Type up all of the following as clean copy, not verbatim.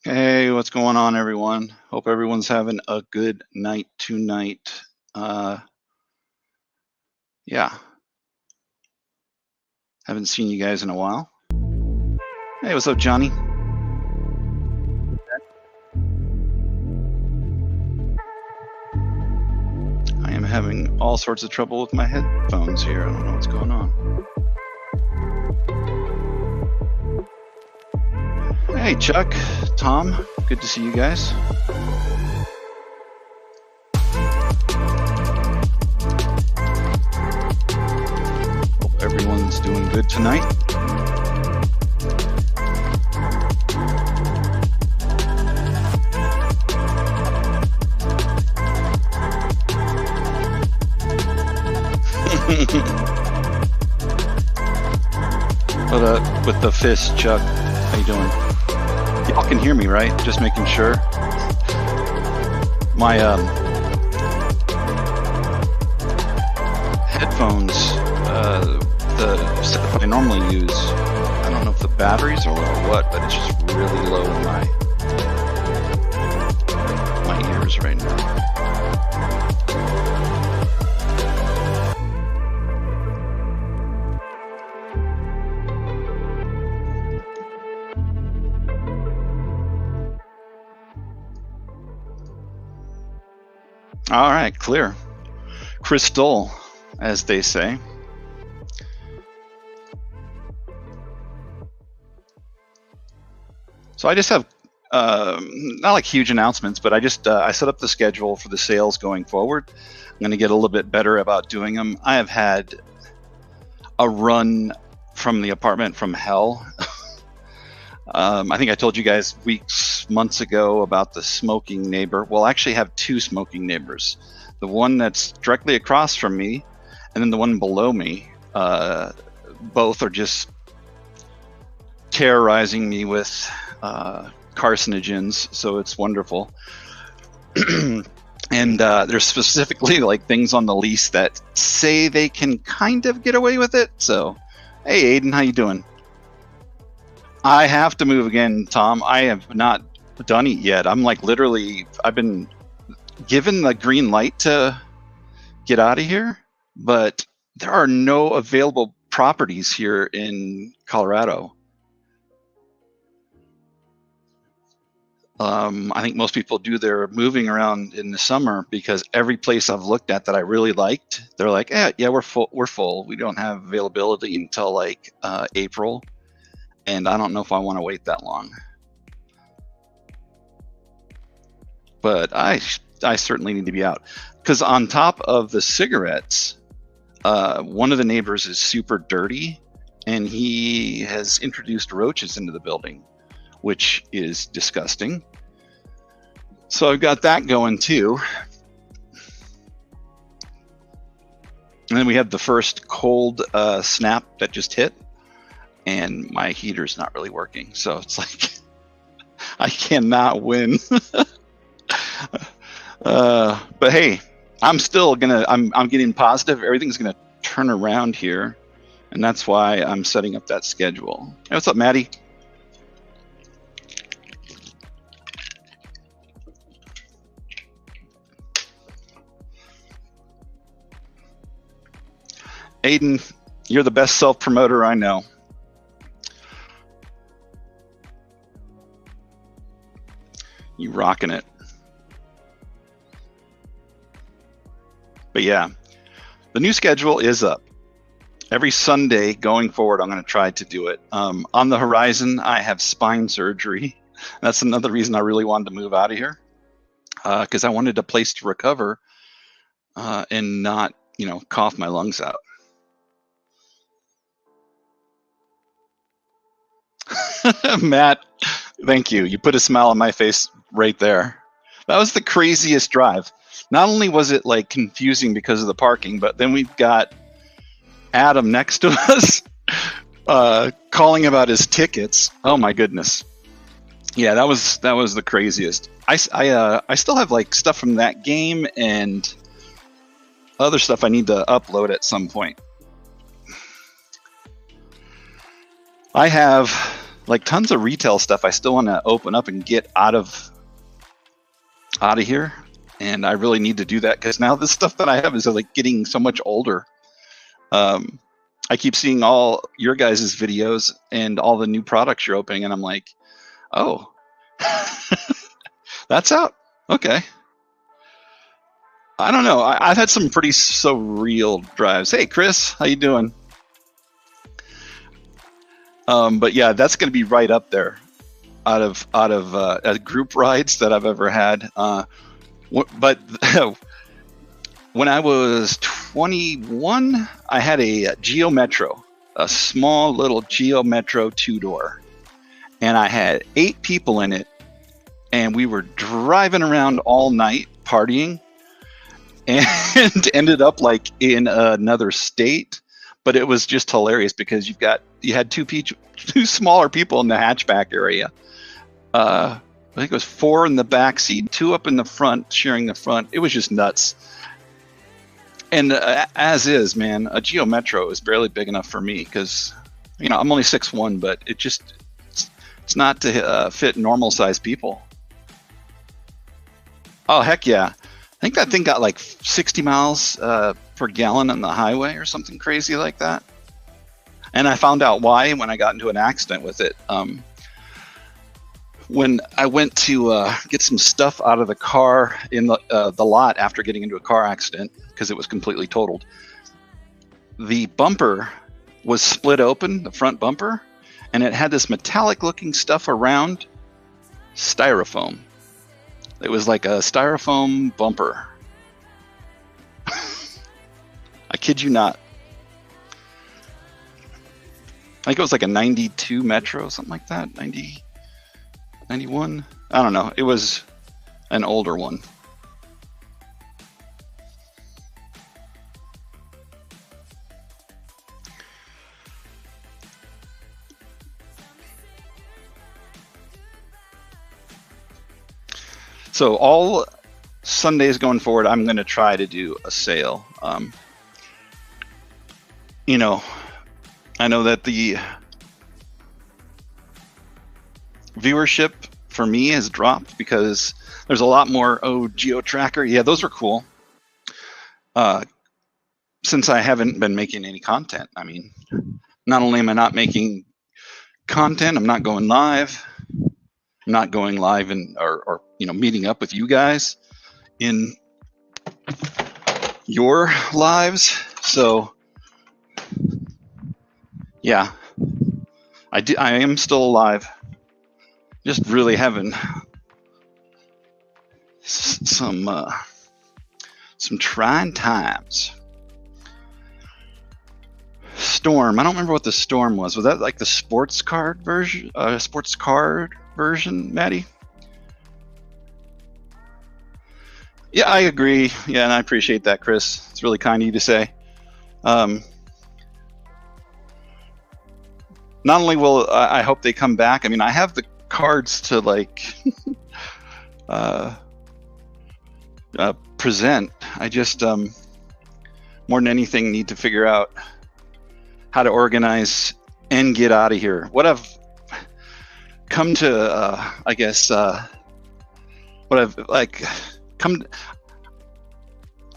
Hey, what's going on, everyone? Hope everyone's having a good night tonight. Uh, yeah, haven't seen you guys in a while. Hey, what's up, Johnny? I am having all sorts of trouble with my headphones here. I don't know what's going on. Hey, Chuck, Tom, good to see you guys. Hope everyone's doing good tonight. With the fist, Chuck, how you doing? Y'all can hear me, right? Just making sure. My headphones, the stuff I normally use, I don't know if the batteries are low or what, but it's just really low in my ears right now. All right, clear. Crystal, as they say. So I just have not like huge announcements, but I set up the schedule for the sales going forward. I'm going to get a little bit better about doing them. I have had a run from the apartment from hell. I think I told you guys months ago about the smoking neighbor. Well, I actually have two smoking neighbors. The one that's directly across from me, and then the one below me. Both are just terrorizing me with carcinogens, so it's wonderful. And there's specifically like things on the lease that say they can kind of get away with it. So, hey, Aiden, how you doing? I have to move again, Tom. I have not done it yet. I'm like literally, I've been given the green light to get out of here, but there are no available properties here in Colorado. I think most people do their moving around in the summer because every place I've looked at that I really liked, they're like, yeah, we're full. We don't have availability until like April. And I don't know if I want to wait that long. But I certainly need to be out. Because on top of the cigarettes, one of the neighbors is super dirty, and he has introduced roaches into the building, which is disgusting. So I've got that going too. And then we have the first cold snap that just hit, and my heater's not really working. So it's like, I cannot win. But hey, I'm still I'm getting positive. Everything's gonna turn around here. And that's why I'm setting up that schedule. Hey, what's up, Maddie? Aiden, you're the best self-promoter I know. You rocking it. But yeah, the new schedule is up. Every Sunday going forward, I'm going to try to do it. On the horizon, I have spine surgery. That's another reason I really wanted to move out of here, because I wanted a place to recover and not, cough my lungs out. Matt, thank you. You put a smile on my face right there. That was the craziest drive. Not only was it like confusing because of the parking, but then we've got Adam next to us calling about his tickets. Oh my goodness. Yeah, that was the craziest. I still have like stuff from that game and other stuff I need to upload at some point. I have like tons of retail stuff I still want to open up and get out of here. And I really need to do that because now the stuff that I have is like getting so much older. I keep seeing all your guys' videos and all the new products you're opening, and I'm like, oh, that's out. Okay. I don't know. I've had some pretty surreal drives. Hey, Chris, how you doing? But yeah, that's going to be right up there out of group rides that I've ever had. But when I was 21, I had a Geo Metro, a small little Geo Metro 2-door, and I had 8 people in it, and we were driving around all night partying, and ended up like in another state. But it was just hilarious because you had two smaller people in the hatchback area. I think it was 4 in the back seat, 2 up in the front, sharing the front. It was just nuts. And as is, man, a Geo Metro is barely big enough for me because, I'm only 6'1", but it's not to fit normal sized people. Oh, heck yeah. I think that thing got like 60 miles per gallon on the highway or something crazy like that. And I found out why when I got into an accident with it. When I went to get some stuff out of the car in the lot after getting into a car accident because it was completely totaled, the bumper was split open, the front bumper, and it had this metallic looking stuff around styrofoam. It was like a styrofoam bumper. I kid you not. I think it was like a 92 Metro, something like that. 91? I don't know. It was an older one. So all Sundays going forward, I'm going to try to do a sale. I know that the viewership for me has dropped because there's a lot more GeoTracker. Yeah, those were cool. Since I haven't been making any content, I mean, not only am I not making content, I'm not going live. I'm not going live or meeting up with you guys in your lives. So yeah, I am still alive. Just really having some trying times. Storm. I don't remember what the Storm was. Was that like the sports card version? Sports card version, Maddie? Yeah, I agree. Yeah, and I appreciate that, Chris. It's really kind of you to say. Not only will I hope they come back. I mean, I have the cards to like present. I just more than anything need to figure out how to organize and get out of here. What I've come to, I guess, what I've like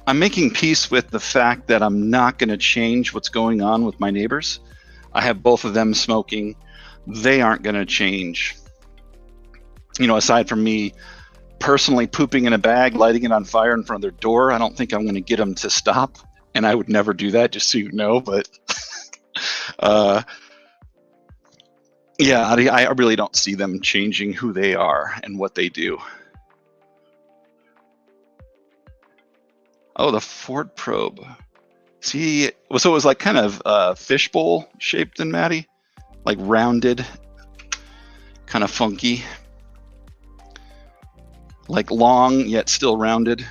I'm making peace with the fact that I'm not going to change what's going on with my neighbors. I have both of them smoking. They aren't going to change. Aside from me personally pooping in a bag, lighting it on fire in front of their door, I don't think I'm going to get them to stop. And I would never do that, just so you know. But yeah, I really don't see them changing who they are and what they do. Oh, the Ford Probe. See, so it was like kind of fishbowl shaped in Maddie, like rounded, kind of funky, like long yet still rounded.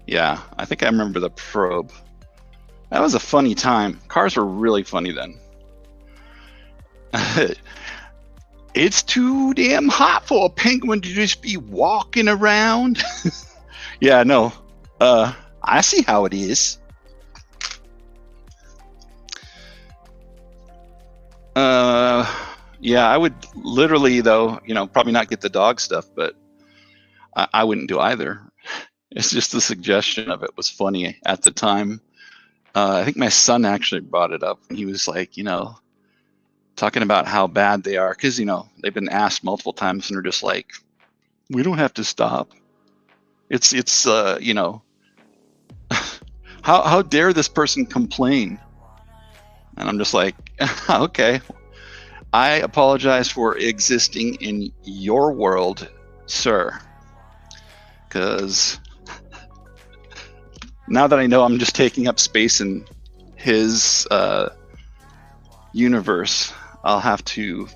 Yeah, I think I remember the Probe. That was a funny time. Cars were really funny then. It's too damn hot for a penguin to just be walking around. Yeah, no. I I see how it is. Yeah, I would literally, though, probably not get the dog stuff, but I wouldn't do either. It's just the suggestion of it was funny at the time. I think my son actually brought it up, and he was like, talking about how bad they are, because they've been asked multiple times, and they're just like, we don't have to stop. It's how dare this person complain? And I'm just like, okay, I apologize for existing in your world, sir, because now that I know I'm just taking up space in his universe, I'll have to,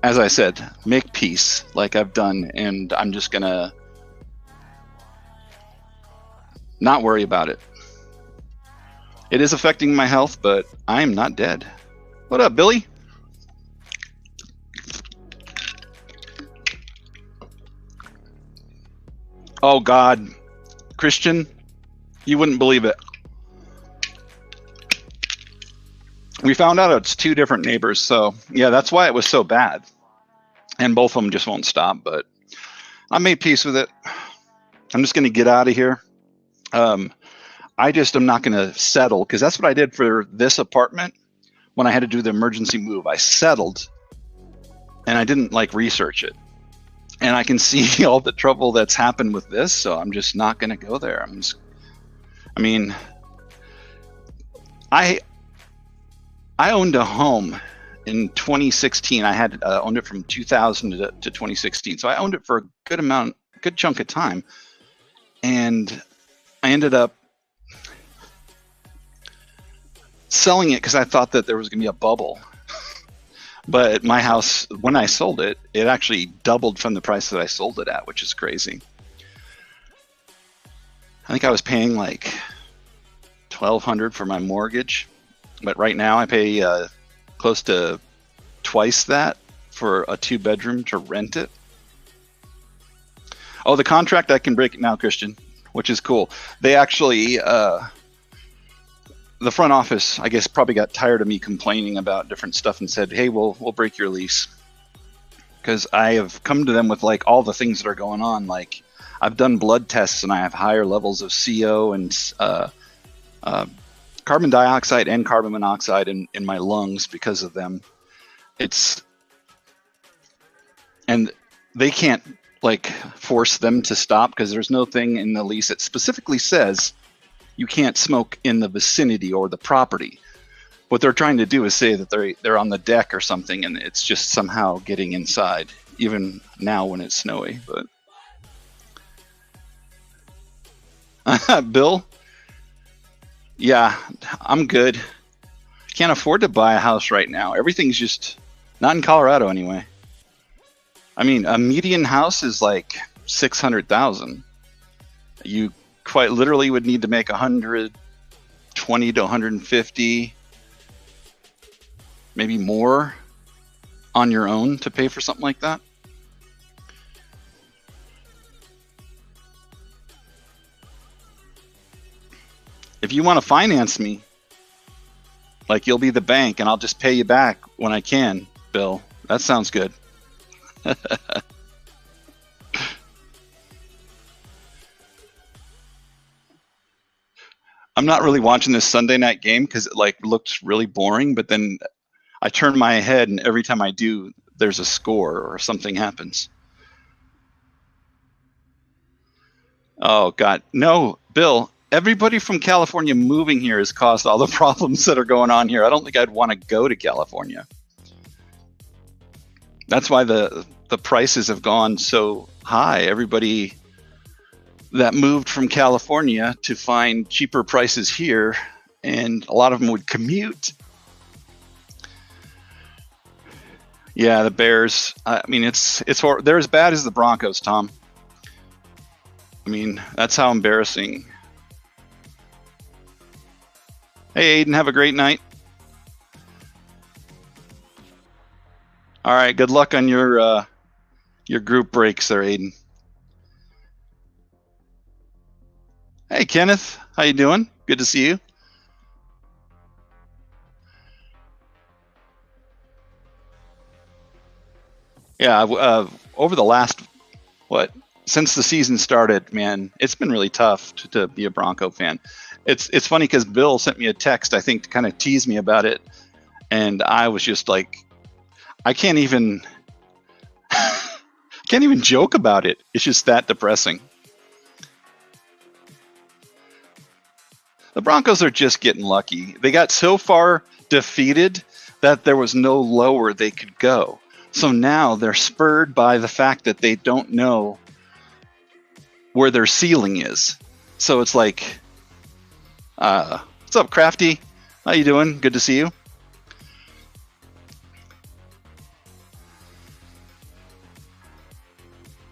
as I said, make peace like I've done, and I'm just gonna not worry about it. It is affecting my health, but I am not dead. What up, Billy? Oh God, Christian, you wouldn't believe it. We found out it's two different neighbors, so yeah, that's why it was so bad. And both of them just won't stop, but I made peace with it. I'm just gonna get out of here. I just am not gonna settle, because that's what I did for this apartment when I had to do the emergency move. I settled, and I didn't research it. And I can see all the trouble that's happened with this, so I'm just not gonna go there. I owned a home in 2016. I had owned it from 2000 to 2016, so I owned it for a good chunk of time, and I ended up selling it because I thought that there was going to be a bubble. But my house, when I sold it, it actually doubled from the price that I sold it at, which is crazy. I think I was paying like $1,200 for my mortgage, but right now I pay close to twice that for a 2-bedroom to rent it. Oh, the contract, I can break it now, Christian, which is cool. They actually, the front office, I guess, probably got tired of me complaining about different stuff and said, hey, we'll break your lease. Because I have come to them with all the things that are going on. Like, I've done blood tests and I have higher levels of CO and carbon dioxide and carbon monoxide in my lungs because of them. And they can't force them to stop, because there's no thing in the lease that specifically says you can't smoke in the vicinity or the property. What they're trying to do is say that they're on the deck or something, and it's just somehow getting inside, even now when it's snowy. But Bill, yeah, I'm good. Can't afford to buy a house right now. Everything's just not in Colorado anyway. I mean, a median house is like $600,000. You quite literally would need to make 120 to 150, maybe more, on your own to pay for something like that. If you want to finance me, you'll be the bank and I'll just pay you back when I can, Bill. That sounds good. I'm not really watching this Sunday night game because it looked really boring, but then I turn my head and every time I do, there's a score or something happens. Oh God, no, Bill, everybody from California moving here has caused all the problems that are going on here. I don't think I'd want to go to California. That's why the prices have gone so high. Everybody that moved from California to find cheaper prices here, and a lot of them would commute. Yeah, the Bears. I mean, it's they're as bad as the Broncos, Tom. I mean, that's how embarrassing. Hey, Aiden, have a great night. All right, good luck on your group breaks there, Aiden. Hey, Kenneth, how you doing? Good to see you. Yeah, over the last what since the season started, man, it's been really tough to be a Bronco fan. It's funny because Bill sent me a text, I think, to kind of tease me about it, and I was just like, I can't even joke about it. It's just that depressing. The Broncos are just getting lucky. They got so far defeated that there was no lower they could go. So now they're spurred by the fact that they don't know where their ceiling is. So it's like, what's up, Crafty? How you doing? Good to see you.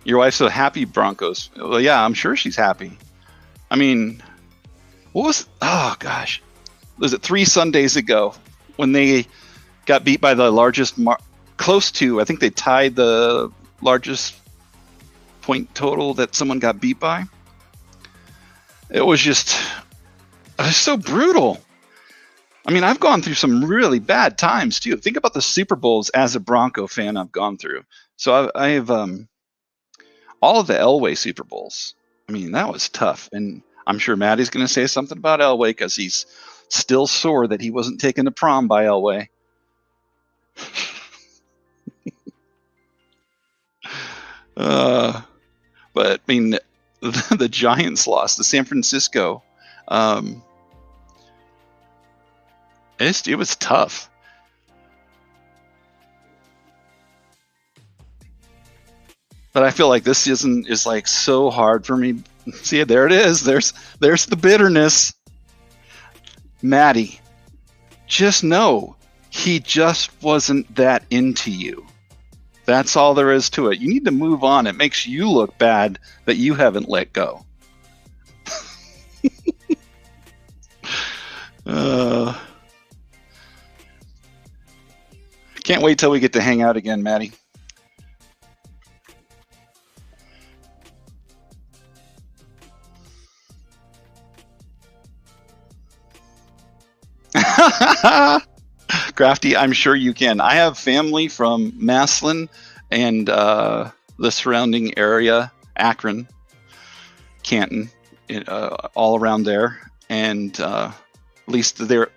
Your wife's so happy, Broncos. Well, yeah, I'm sure she's happy. I mean, oh gosh, was it 3 Sundays ago when they got beat by the largest, close to, I think they tied the largest point total that someone got beat by? It was so brutal. I mean, I've gone through some really bad times too. Think about the Super Bowls as a Bronco fan I've gone through. So I have all of the Elway Super Bowls. I mean, that was tough. And I'm sure Maddie's going to say something about Elway because he's still sore that he wasn't taken to prom by Elway. But I mean, the Giants lost to San Francisco. It was tough. But I feel like this season is like so hard for me. See, there it is. There's the bitterness. Maddie, just know he just wasn't that into you. That's all there is to it. You need to move on. It makes you look bad that you haven't let go. Can't wait till we get to hang out again, Maddie. Crafty, I'm sure you can. I have family from Massillon and the surrounding area, Akron, Canton, all around there. And at least they're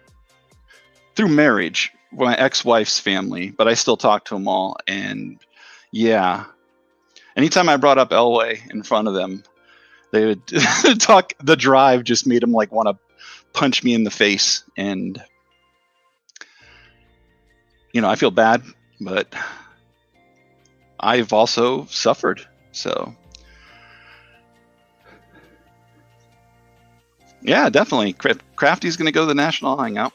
through marriage, my ex-wife's family, but I still talk to them all. And yeah, anytime I brought up Elway in front of them, they would talk. The drive just made them like want to punch me in the face. And I feel bad, but I've also suffered. So yeah, definitely. Crafty's going to go to the National Hangout.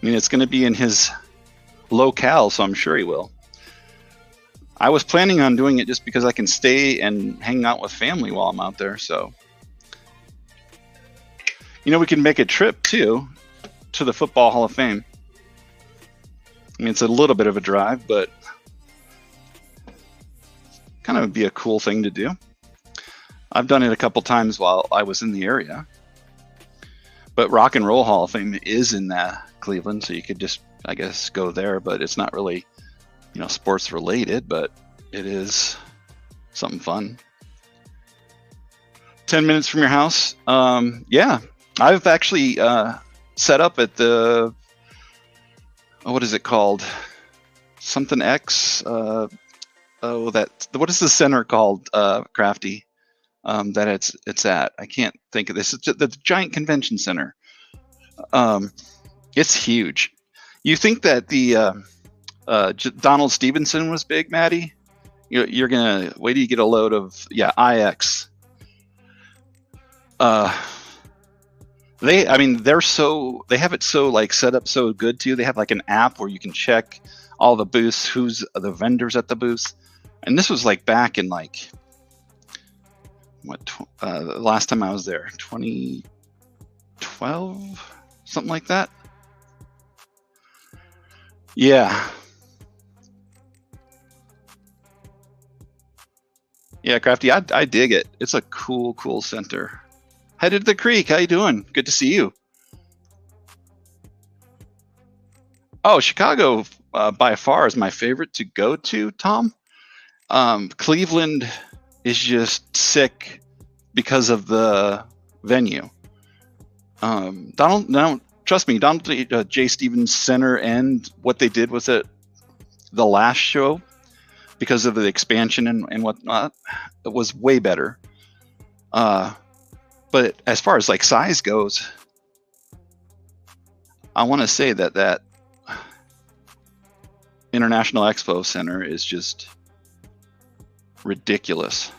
I mean, it's going to be in his locale, so I'm sure he will. I was planning on doing it just because I can stay and hang out with family while I'm out there. So, we can make a trip too to the Football Hall of Fame. I mean, it's a little bit of a drive, but kind of be a cool thing to do. I've done it a couple times while I was in the area. But Rock and Roll Hall of Fame is in Cleveland, so you could just, I guess, go there. But it's not really, sports related, but it is something fun. 10 minutes from your house. Yeah, I've actually set up at the, what is it called? Something X. What is the center called, Crafty? That it's at. I can't think of this. It's the giant convention center. It's huge. You think that the Donald Stevenson was big, Maddie? You're gonna wait till you get a load of IX. They have it so like set up so good too. They have like an app where you can check all the booths, who's the vendors at the booths, and this was like back in like the last time I was there, 2012, something like that. Yeah. Yeah, Crafty, I dig it. It's a cool center. Headed to the creek. How you doing? Good to see you. Oh, Chicago by far is my favorite to go to, Tom. Cleveland is just sick because of the venue. Trust me, Donald J. Stevens Center and what they did with it the last show, because of the expansion and whatnot, it was way better. But as far as like size goes, I want to say that International Expo Center is just ridiculous.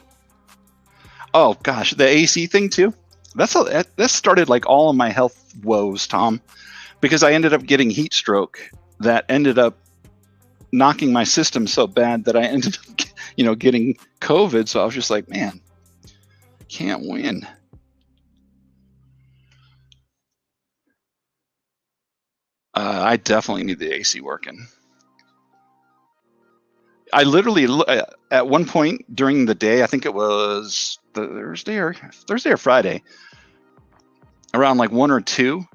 Oh gosh, the AC thing too. That started like all of my health woes, Tom, because I ended up getting heat stroke that ended up knocking my system so bad that I ended up, getting COVID. So I was just like, man, can't win. I definitely need the AC working. I literally, at one point during the day, I think it was Thursday or Friday, around like 1 or 2,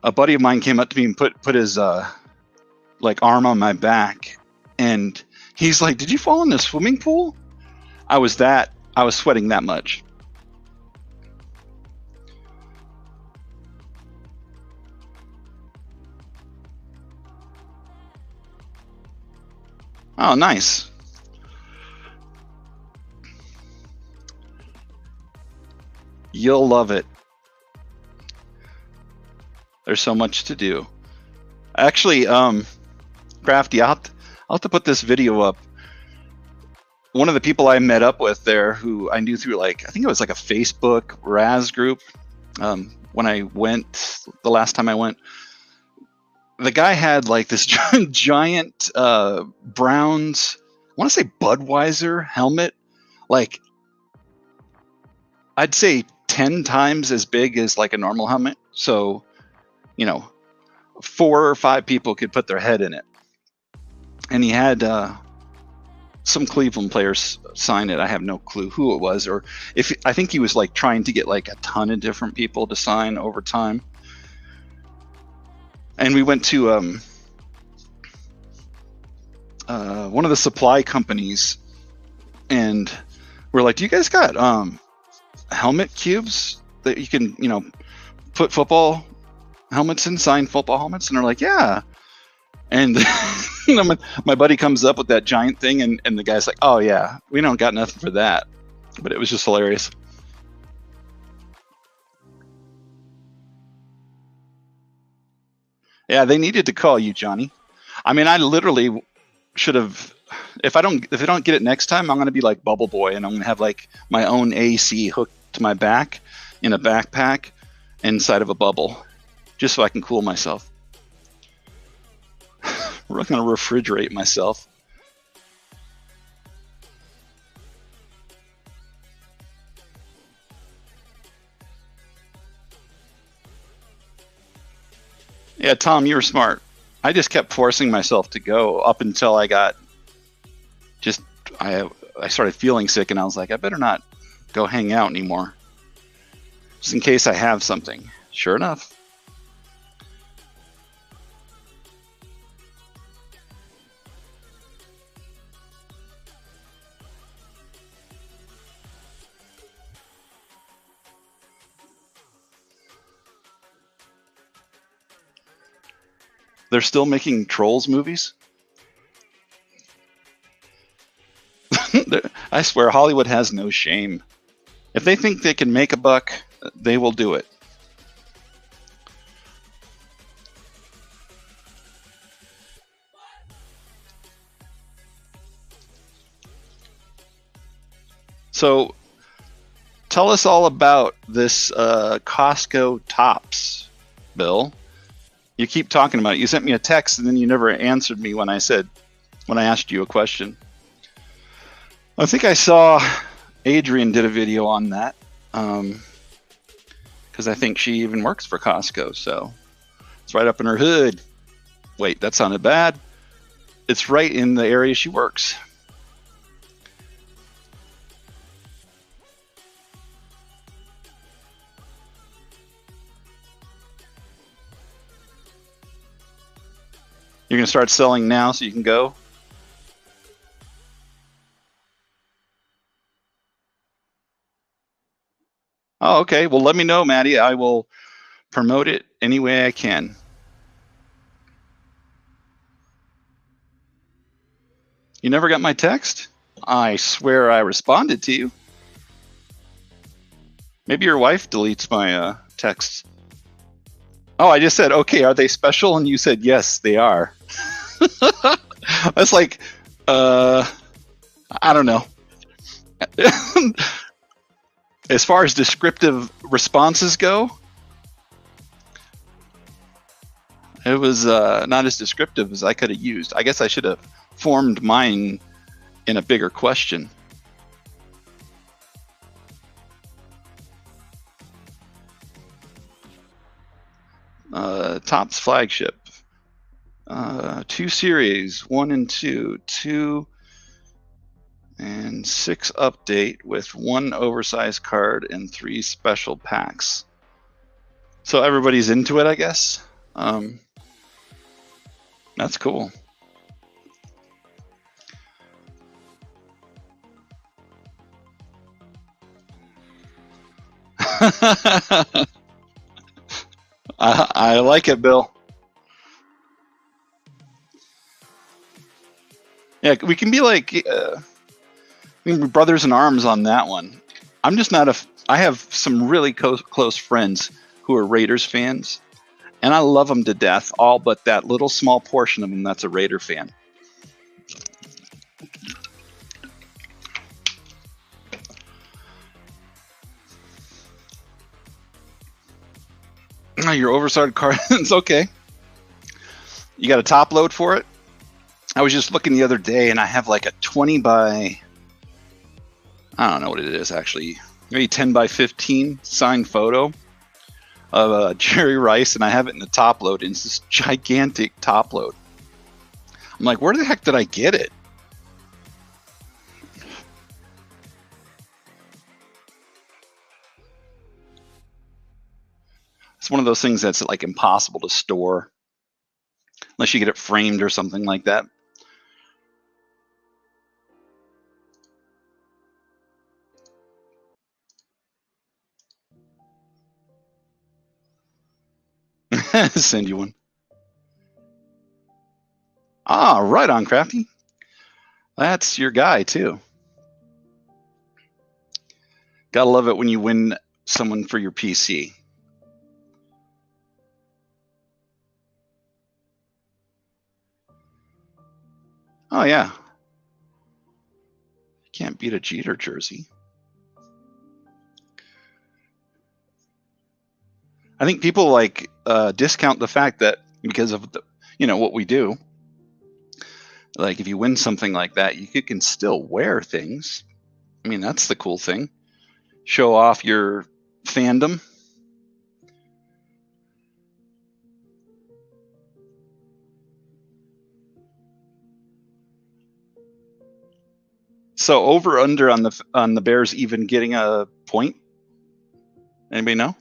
a buddy of mine came up to me and put his like arm on my back, and he's like, "Did you fall in the swimming pool?" I was sweating that much. Oh, nice. You'll love it. There's so much to do. Actually, Crafty, I'll have to put this video up. One of the people I met up with there, who I knew through I think it was like a Facebook Raz group, when I went, the last time I went, the guy had like this giant Browns, I want to say Budweiser helmet, like I'd say 10 times as big as like a normal helmet. So, 4 or 5 people could put their head in it. And he had some Cleveland players sign it. I have no clue who it was, or I think he was like trying to get like a ton of different people to sign over time. And we went to one of the supply companies, and we're like, "Do you guys got helmet cubes that you can, put football helmets in, sign football helmets?" And they're like, "Yeah." And my buddy comes up with that giant thing, and the guy's like, "Oh yeah, we don't got nothing for that." But it was just hilarious. Yeah, they needed to call you, Johnny. I mean, I literally should have. If I don't get it next time, I'm gonna be like Bubble Boy, and I'm gonna have like my own AC hooked to my back in a backpack inside of a bubble, just so I can cool myself. We're gonna refrigerate myself. Yeah, Tom, you were smart. I just kept forcing myself to go up until I got I started feeling sick, and I was like, I better not go hang out anymore, just in case I have something. Sure enough. They're still making Trolls movies? I swear, Hollywood has no shame. If they think they can make a buck, they will do it. So, tell us all about this Costco Tops, Bill. You keep talking about it. You sent me a text, and then you never answered me when I asked you a question. I think I saw Adrian did a video on that, because I think she even works for Costco, so it's right up in her hood. Wait, that sounded bad. It's right in the area she works. You're gonna start selling now so you can go? Oh, okay. Well, let me know, Maddie. I will promote it any way I can. You never got my text? I swear I responded to you. Maybe your wife deletes my texts. Oh, I just said, okay, are they special? And you said, yes, they are. That's like, I don't know. As far as descriptive responses go, it was not as descriptive as I could have used. I guess I should have formed mine in a bigger question. Topps flagship. 2 series, 1 and 2, 2 and 6 update with 1 oversized card and 3 special packs. So everybody's into it, I guess. That's cool. I like it, Bill. Yeah, we can be like we can be brothers in arms on that one. I'm just not a. I have some really close friends who are Raiders fans, and I love them to death. All but that little small portion of them that's a Raider fan. Your oversized card. It's okay. You got a top load for it? I was just looking the other day, and I have like a 20 by. I don't know what it is actually. Maybe 10 by 15 signed photo of Jerry Rice, and I have it in the top load. And it's this gigantic top load. I'm like, where the heck did I get it? It's one of those things that's like impossible to store unless you get it framed or something like that. Send you one. Ah, right on, Crafty. That's your guy too. Gotta love it when you win someone for your PC. Oh yeah. Can't beat a Jeter jersey. I think people like discount the fact that because of the, what we do. Like if you win something like that, you can still wear things. I mean, that's the cool thing. Show off your fandom. So over under on the Bears even getting a point? Anybody know?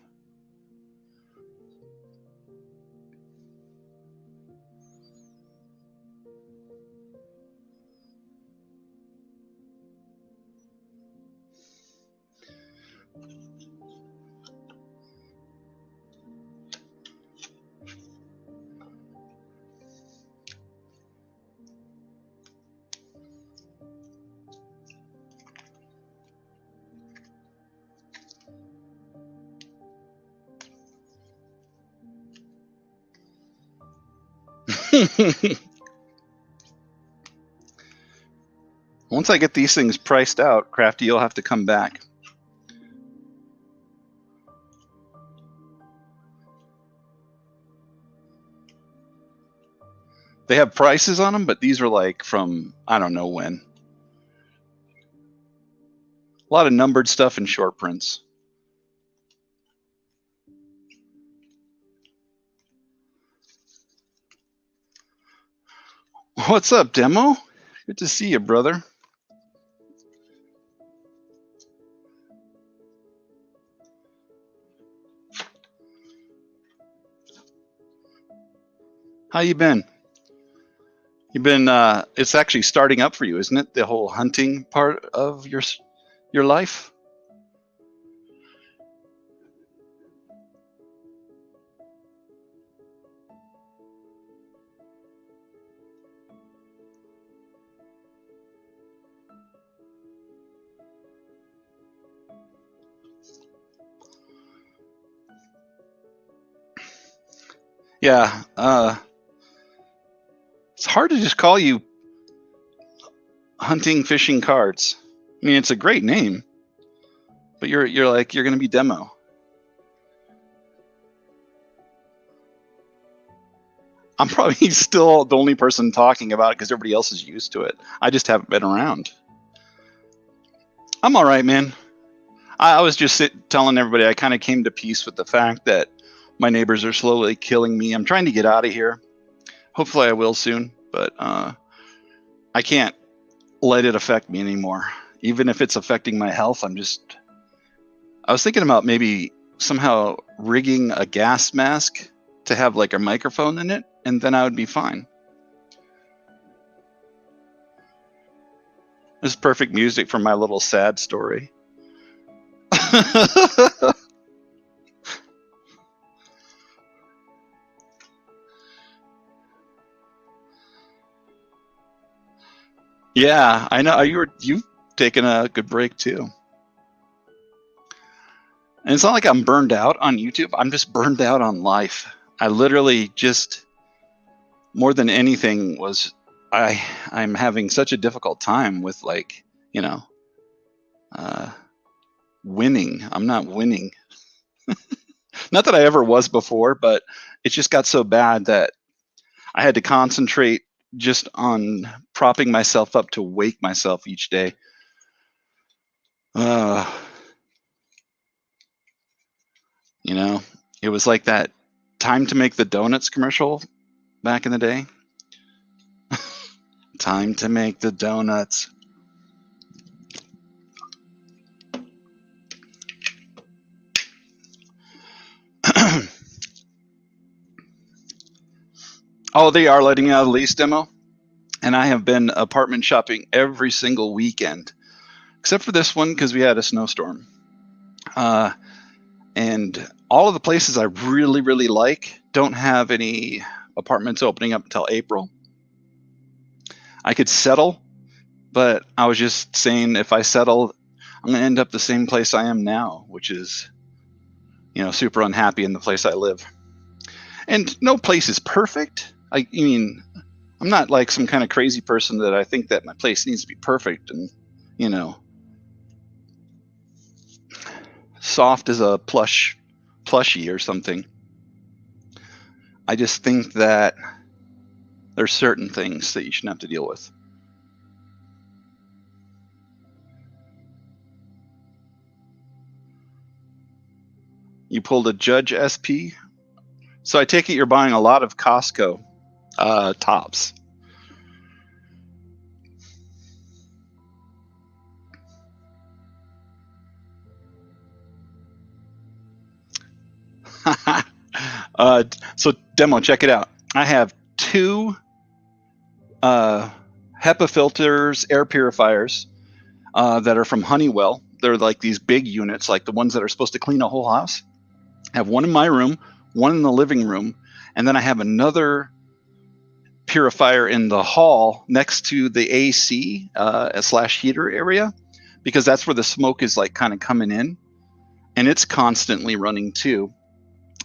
Once I get these things priced out, Crafty, you'll have to come back. They have prices on them, but these are like from I don't know when. A lot of numbered stuff and short prints. What's up, Demo? Good to see you, brother. How you been? You've been it's actually starting up for you, isn't it? The whole hunting part of your life. Yeah, it's hard to just call you hunting fishing cards. I mean, it's a great name, but you're like you're gonna be demo. I'm probably still the only person talking about it because everybody else is used to it. I just haven't been around. I'm all right, man. I was just telling everybody I kind of came to peace with the fact that my neighbors are slowly killing me. I'm trying to get out of here. Hopefully, I will soon, but I can't let it affect me anymore. Even if it's affecting my health, I was thinking about maybe somehow rigging a gas mask to have like a microphone in it, and then I would be fine. This is perfect music for my little sad story. Yeah, I know you've taken a good break too. And it's not like I'm burned out on YouTube. I'm just burned out on life. I literally just more than anything was I'm having such a difficult time with like, you know, uh winning. I'm not winning. Not that I ever was before, but it just got so bad that I had to concentrate just on propping myself up to wake myself each day. Uh, you know, it was like that time to make the donuts commercial back in the day. Time to make the donuts. Oh, they are letting me out of the lease demo. And I have been apartment shopping every single weekend, except for this one because we had a snowstorm. Uh, and all of the places I really, really like don't have any apartments opening up until April. I could settle, but I was just saying if I settle, I'm going to end up the same place I am now, which is, super unhappy in the place I live. And no place is perfect. I mean, I'm not like some kind of crazy person that I think that my place needs to be perfect and, you know, soft as a plushie or something. I just think that there's certain things that you shouldn't have to deal with. You pulled a Judge SP, so I take it you're buying a lot of Costco tops. So demo, check it out. I have two HEPA filters, air purifiers that are from Honeywell. They're like these big units, like the ones that are supposed to clean a whole house. I have one in my room, one in the living room, and then I have another purifier in the hall next to the AC slash heater area, because that's where the smoke is like kind of coming in, and it's constantly running too.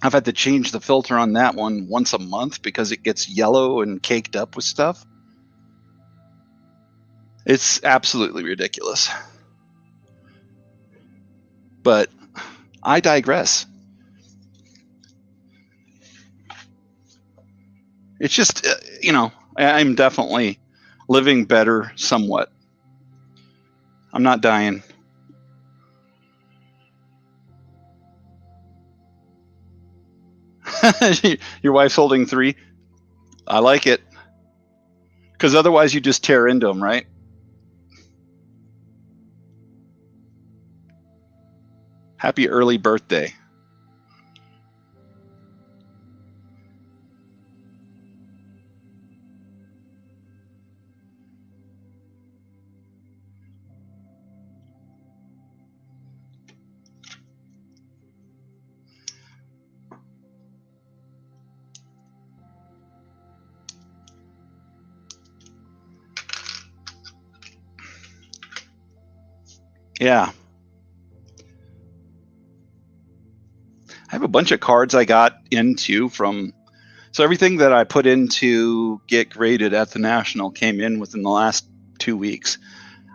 I've had to change the filter on that one once a month because it gets yellow and caked up with stuff. It's absolutely ridiculous. But I digress. It's just, I'm definitely living better somewhat. I'm not dying. Your wife's holding 3. I like it. Because otherwise you just tear into them, right? Happy early birthday. Yeah. I have a bunch of cards I got into from. So everything that I put in to get graded at the National came in within the last 2 weeks.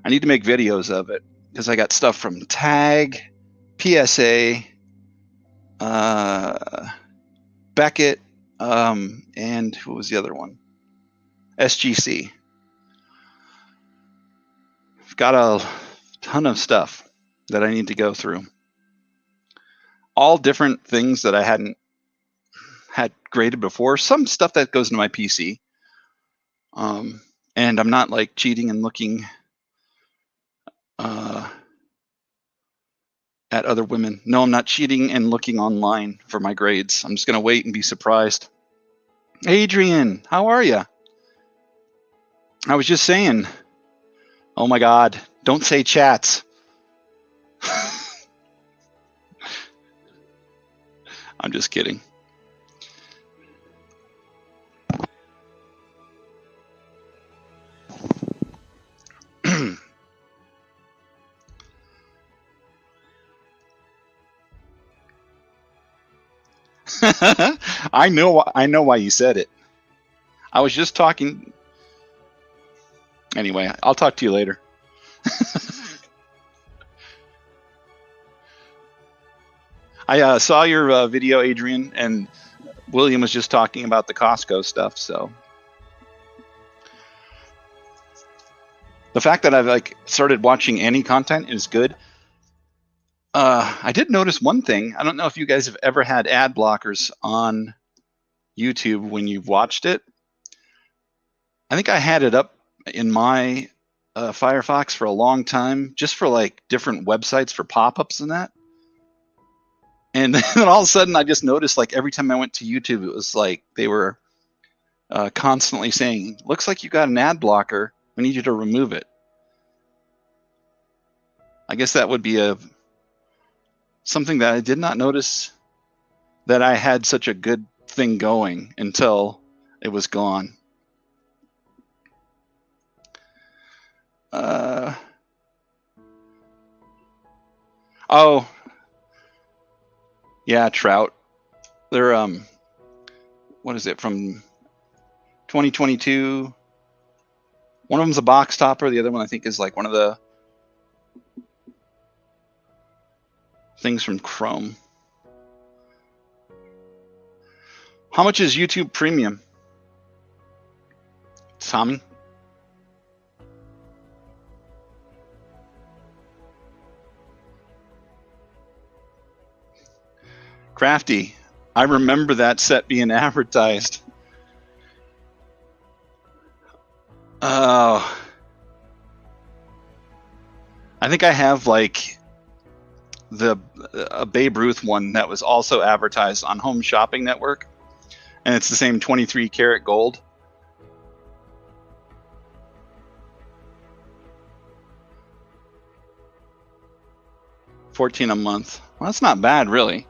I need to make videos of it because I got stuff from Tag, PSA, Beckett, and who was the other one? SGC. I've got a ton of stuff that I need to go through. All different things that I hadn't had graded before. Some stuff that goes into my PC. And I'm not like cheating and looking at other women. No, I'm not cheating and looking online for my grades. I'm just going to wait and be surprised. Adrian, how are you? I was just saying, oh my God, don't say chats. I'm just kidding. I know why you said it. I was just talking. Anyway, I'll talk to you later. I saw your video, Adrian, and William was just talking about the Costco stuff. So the fact that I've started watching any content is good. I did notice one thing. I don't know if you guys have ever had ad blockers on YouTube when you've watched it. I think I had it up in my Firefox for a long time, just for different websites for pop-ups and that. And then all of a sudden, I just noticed every time I went to YouTube, it was like they were constantly saying, "Looks like you got an ad blocker. We need you to remove it." I guess that would be something that I did not notice that I had such a good thing going until it was gone. Oh, yeah, Trout. They're what is it from 2022? One of them's a box topper. The other one I think is one of the things from Chrome. How much is YouTube Premium, Tommy? Crafty, I remember that set being advertised. Oh, I think I have a Babe Ruth one that was also advertised on Home Shopping Network, and it's the same 23 karat gold. $14 a month. Well, that's not bad, really.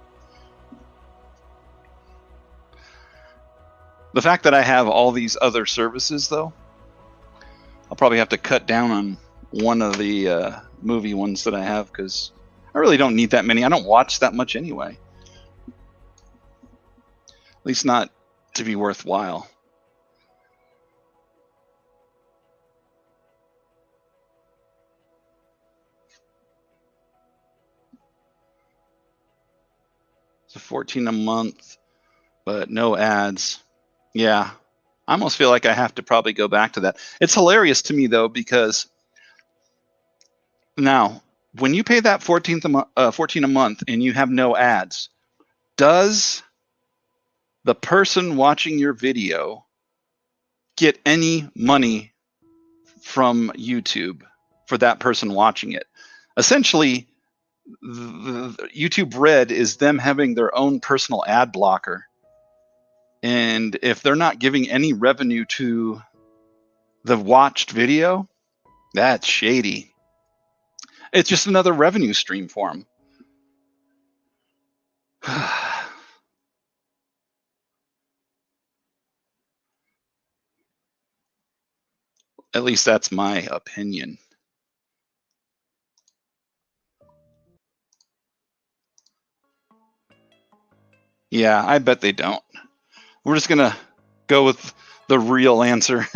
The fact that I have all these other services, though, I'll probably have to cut down on one of the movie ones that I have because I really don't need that many. I don't watch that much anyway. At least not to be worthwhile. So 14 a month, but no ads. Yeah, I almost feel like I have to probably go back to that. It's hilarious to me, though, because now when you pay that 14 a month and you have no ads, does the person watching your video get any money from YouTube for that person watching it? Essentially, the YouTube Red is them having their own personal ad blocker. And if they're not giving any revenue to the watched video, that's shady. It's just another revenue stream for them. At least that's my opinion. Yeah, I bet they don't. We're just gonna go with the real answer.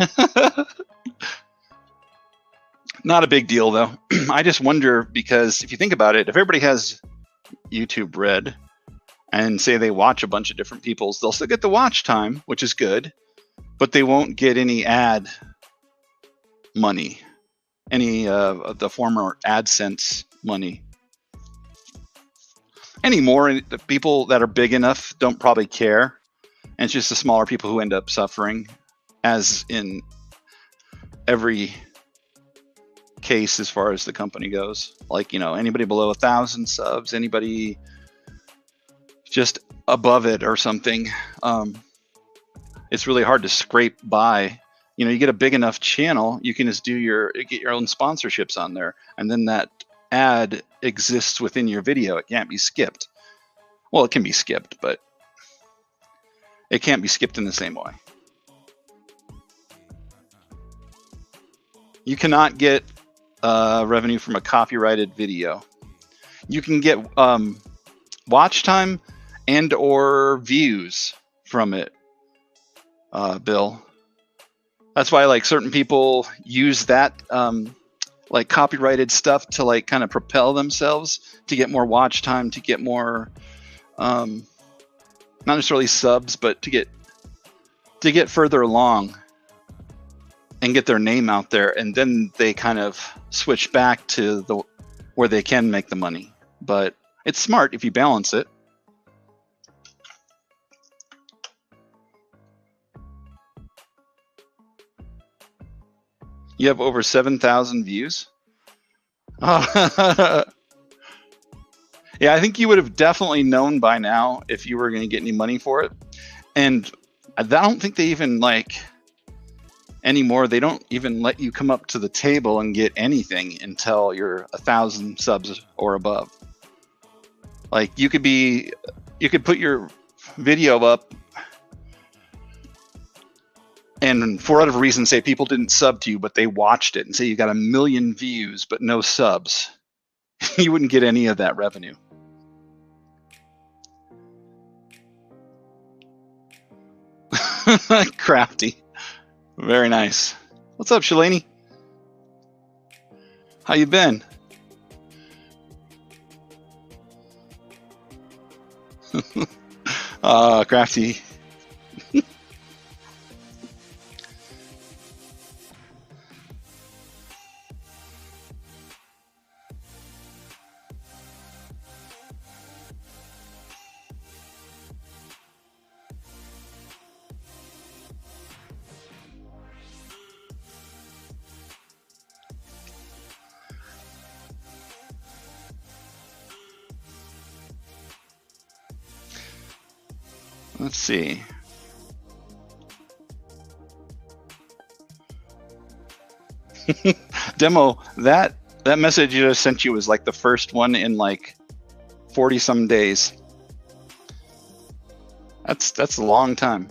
Not a big deal though. I just wonder, because if you think about it, if everybody has YouTube Red and say they watch a bunch of different people's, they'll still get the watch time, which is good, but they won't get any ad money, any of the former AdSense money anymore. The people that are big enough don't probably care, and it's just the smaller people who end up suffering, as in every case as far as the company goes. Like, anybody below 1,000 subs, anybody just above it or something, it's really hard to scrape by. You get a big enough channel, you can just get your own sponsorships on there, and then that ad exists within your video. It can't be skipped. Well, it can be skipped, but it can't be skipped in the same way. You cannot get revenue from a copyrighted video. You can get watch time and or views from it, Bill. That's why like certain people use that like copyrighted stuff to like kind of propel themselves to get more watch time, to get more not necessarily subs, but to get further along and get their name out there, and then they kind of switch back to where they can make the money. But it's smart if you balance it. You have over 7,000 views. Yeah, I think you would have definitely known by now if you were going to get any money for it. And I don't think they even anymore. They don't even let you come up to the table and get anything until you're 1,000 subs or above. Like you could put your video up, and for whatever reason, say people didn't sub to you, but they watched it, and say you got 1 million views but no subs. You wouldn't get any of that revenue. Crafty. Very nice. What's up, Shalani? How you been? Crafty. Let's see. Demo, that message you just sent you was like the first one in like 40 some days. That's a long time.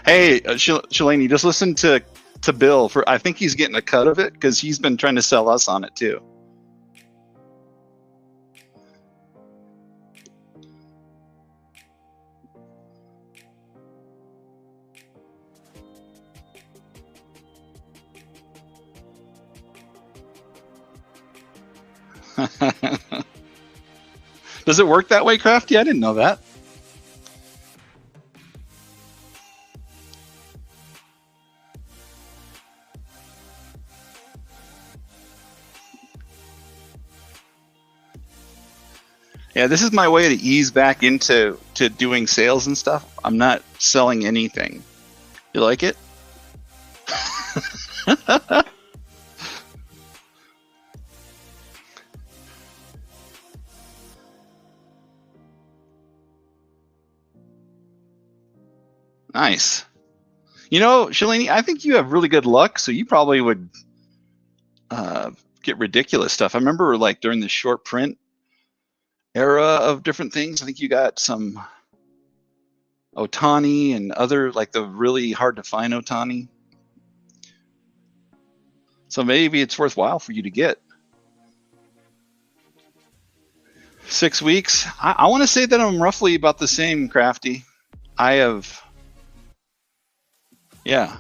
Hey, Shalani, just listen to Bill. I think he's getting a cut of it because he's been trying to sell us on it too. Does it work that way, Crafty? I didn't know that. Yeah, this is my way to ease back into doing sales and stuff. I'm not selling anything. You like it? Nice. Shalini, I think you have really good luck, so you probably would get ridiculous stuff. I remember like during the short print era of different things, I think you got some Otani and other, like the really hard to find Otani. So maybe it's worthwhile for you to get 6 weeks. I want to say that I'm roughly about the same, Crafty. I have, yeah.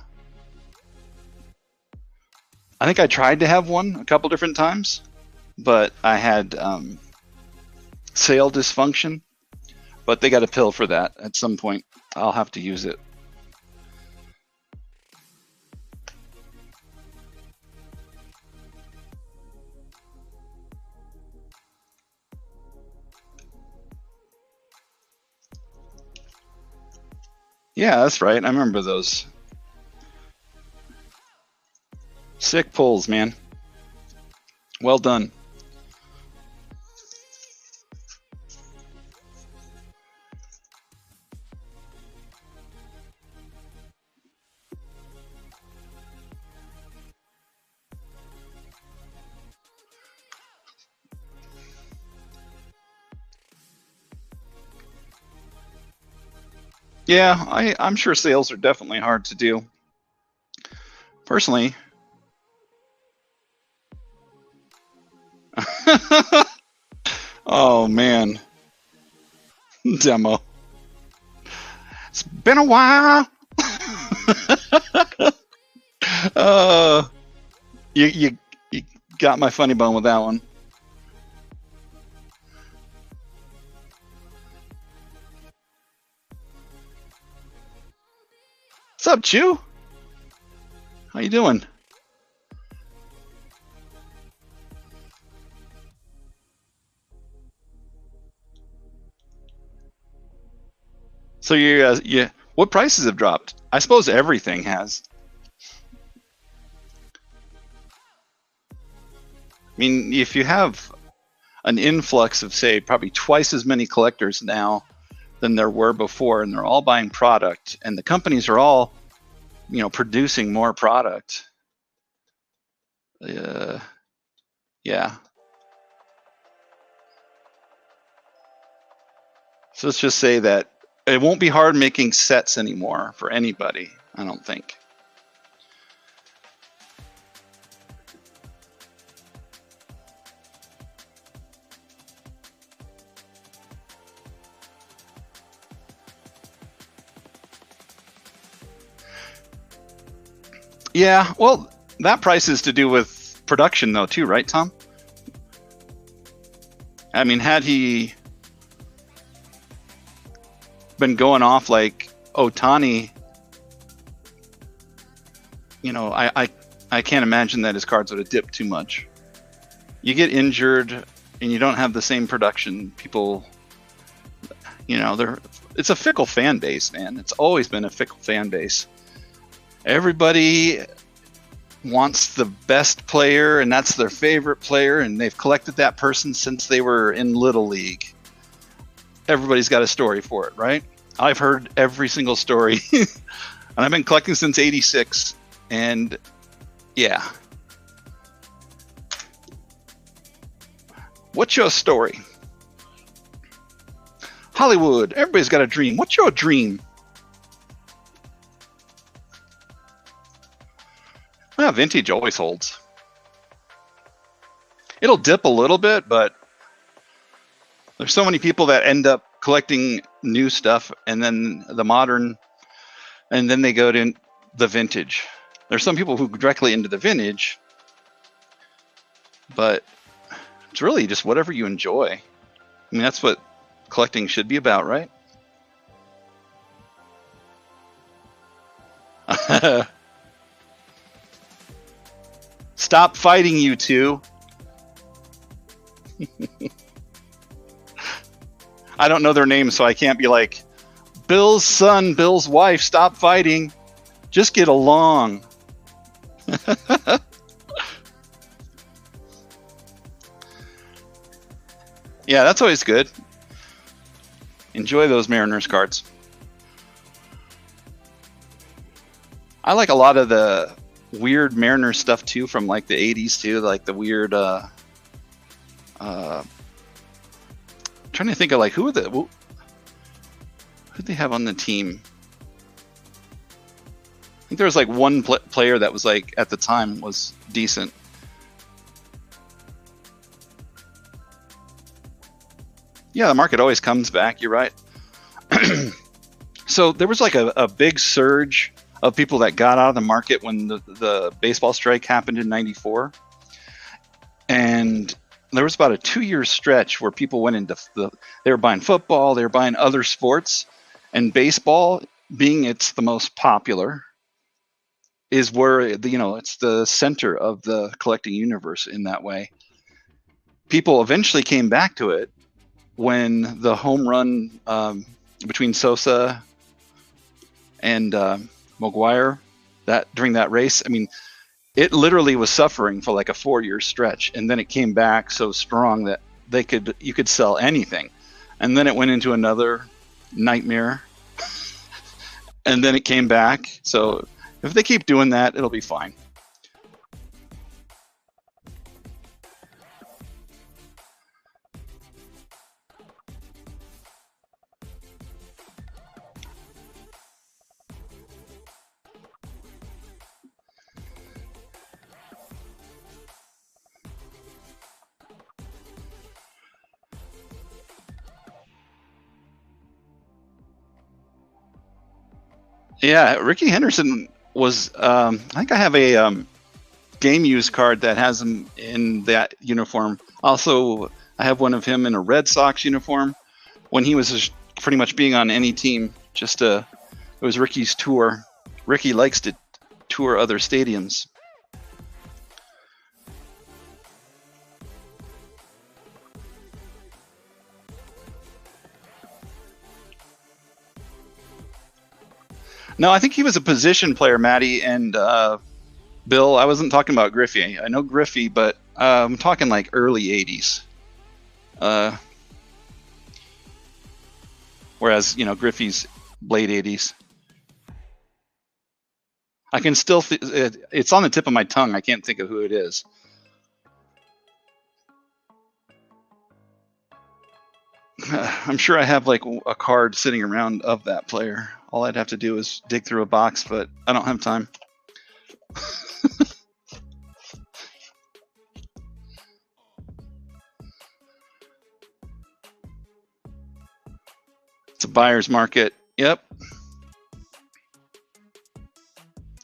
I think I tried to have one a couple different times, but I had sale dysfunction. But they got a pill for that at some point. I'll have to use it. Yeah, that's right. I remember those. Sick pulls, man. Well done. Yeah, I'm sure sales are definitely hard to do. Personally. Oh, man. Demo. It's been a while. You got my funny bone with that one. What's up, Chew? How you doing? So what prices have dropped? I suppose everything has. I mean, if you have an influx of, say, probably twice as many collectors now than there were before, and they're all buying product, and the companies are all, producing more product. Yeah. So let's just say that it won't be hard making sets anymore for anybody, I don't think. Yeah, well, that price is to do with production, though, too, right, Tom? I mean, had he been going off like Ohtani, I can't imagine that his cards would have dipped too much. You get injured and you don't have the same production. People, it's a fickle fan base, man. It's always been a fickle fan base. Everybody wants the best player, and that's their favorite player, and they've collected that person since they were in Little League. Everybody's got a story for it, right? I've heard every single story, and I've been collecting since '86, and yeah. What's your story? Hollywood, everybody's got a dream. What's your dream? Well, vintage always holds. It'll dip a little bit, but there's so many people that end up collecting new stuff and then the modern, and then they go to the vintage. There's some people who go directly into the vintage, but it's really just whatever you enjoy. I mean, that's what collecting should be about, right? Stop fighting, you two. I don't know their names, so I can't be like, Bill's son, Bill's wife, stop fighting. Just get along. Yeah, that's always good. Enjoy those Mariners cards. I like a lot of the weird Mariner stuff too, from like the 80s too, like the weird trying to think of like who they have on the team. think there was like one player that was like at the time was decent. Yeah, the market always comes back. You're right. So there was like a big surge of people that got out of the market when the baseball strike happened in '94, and there was about a 2-year stretch where people went into they were buying football, they were buying other sports, and baseball, being it's the most popular, is where it's the center of the collecting universe in that way. People eventually came back to it when the home run between Sosa and McGwire, that during that race, I mean, it literally was suffering for like a 4-year stretch, and then it came back so strong that you could sell anything, and then it went into another nightmare, and then it came back. So if they keep doing that, it'll be fine. Yeah, Ricky Henderson was. I think I have a game use card that has him in that uniform. Also, I have one of him in a Red Sox uniform when he was just pretty much being on any team. It was Ricky's tour. Ricky likes to tour other stadiums. No, I think he was a position player, Maddie and Bill. I wasn't talking about Griffey. I know Griffey, but I'm talking like early '80s. Whereas Griffey's late '80s. I can still. It's on the tip of my tongue. I can't think of who it is. I'm sure I have like a card sitting around of that player. All I'd have to do is dig through a box, but I don't have time. It's a buyer's market. Yep.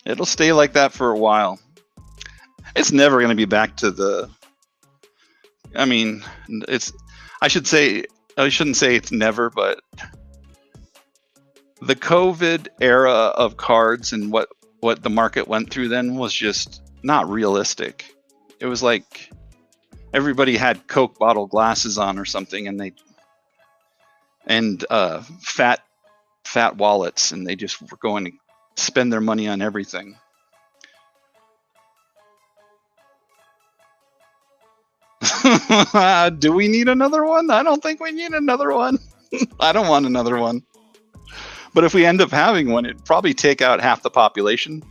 It'll stay like that for a while. It's never going to be back to the. I mean, I shouldn't say it's never, but the COVID era of cards and what the market went through then was just not realistic. It was like everybody had Coke bottle glasses on or something, and fat wallets, and they just were going to spend their money on everything. Do we need another one? I don't think we need another one. I don't want another one. But if we end up having one, it'd probably take out half the population,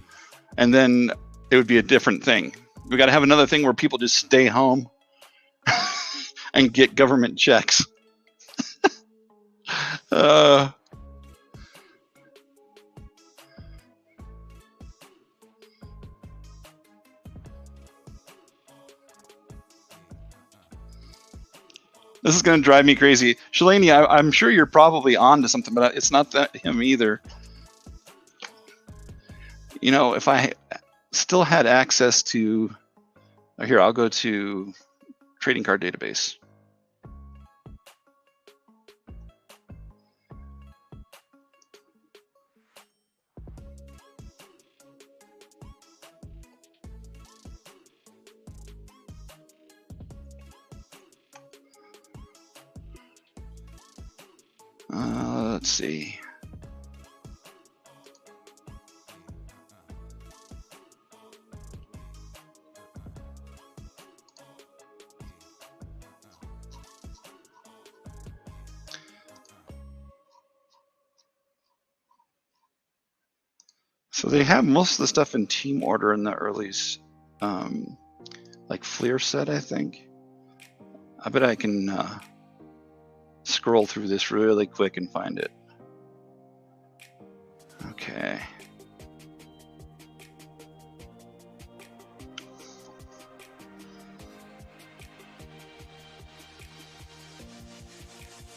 and then it would be a different thing. We got to have another thing where people just stay home and get government checks. This is going to drive me crazy. Shalini, I'm sure you're probably on to something, but it's not that him either. If I still had access to... Here, I'll go to trading card database. Let's see. So they have most of the stuff in team order in the earlies, like Fleer said, I think. I bet I can scroll through this really quick and find it. Okay.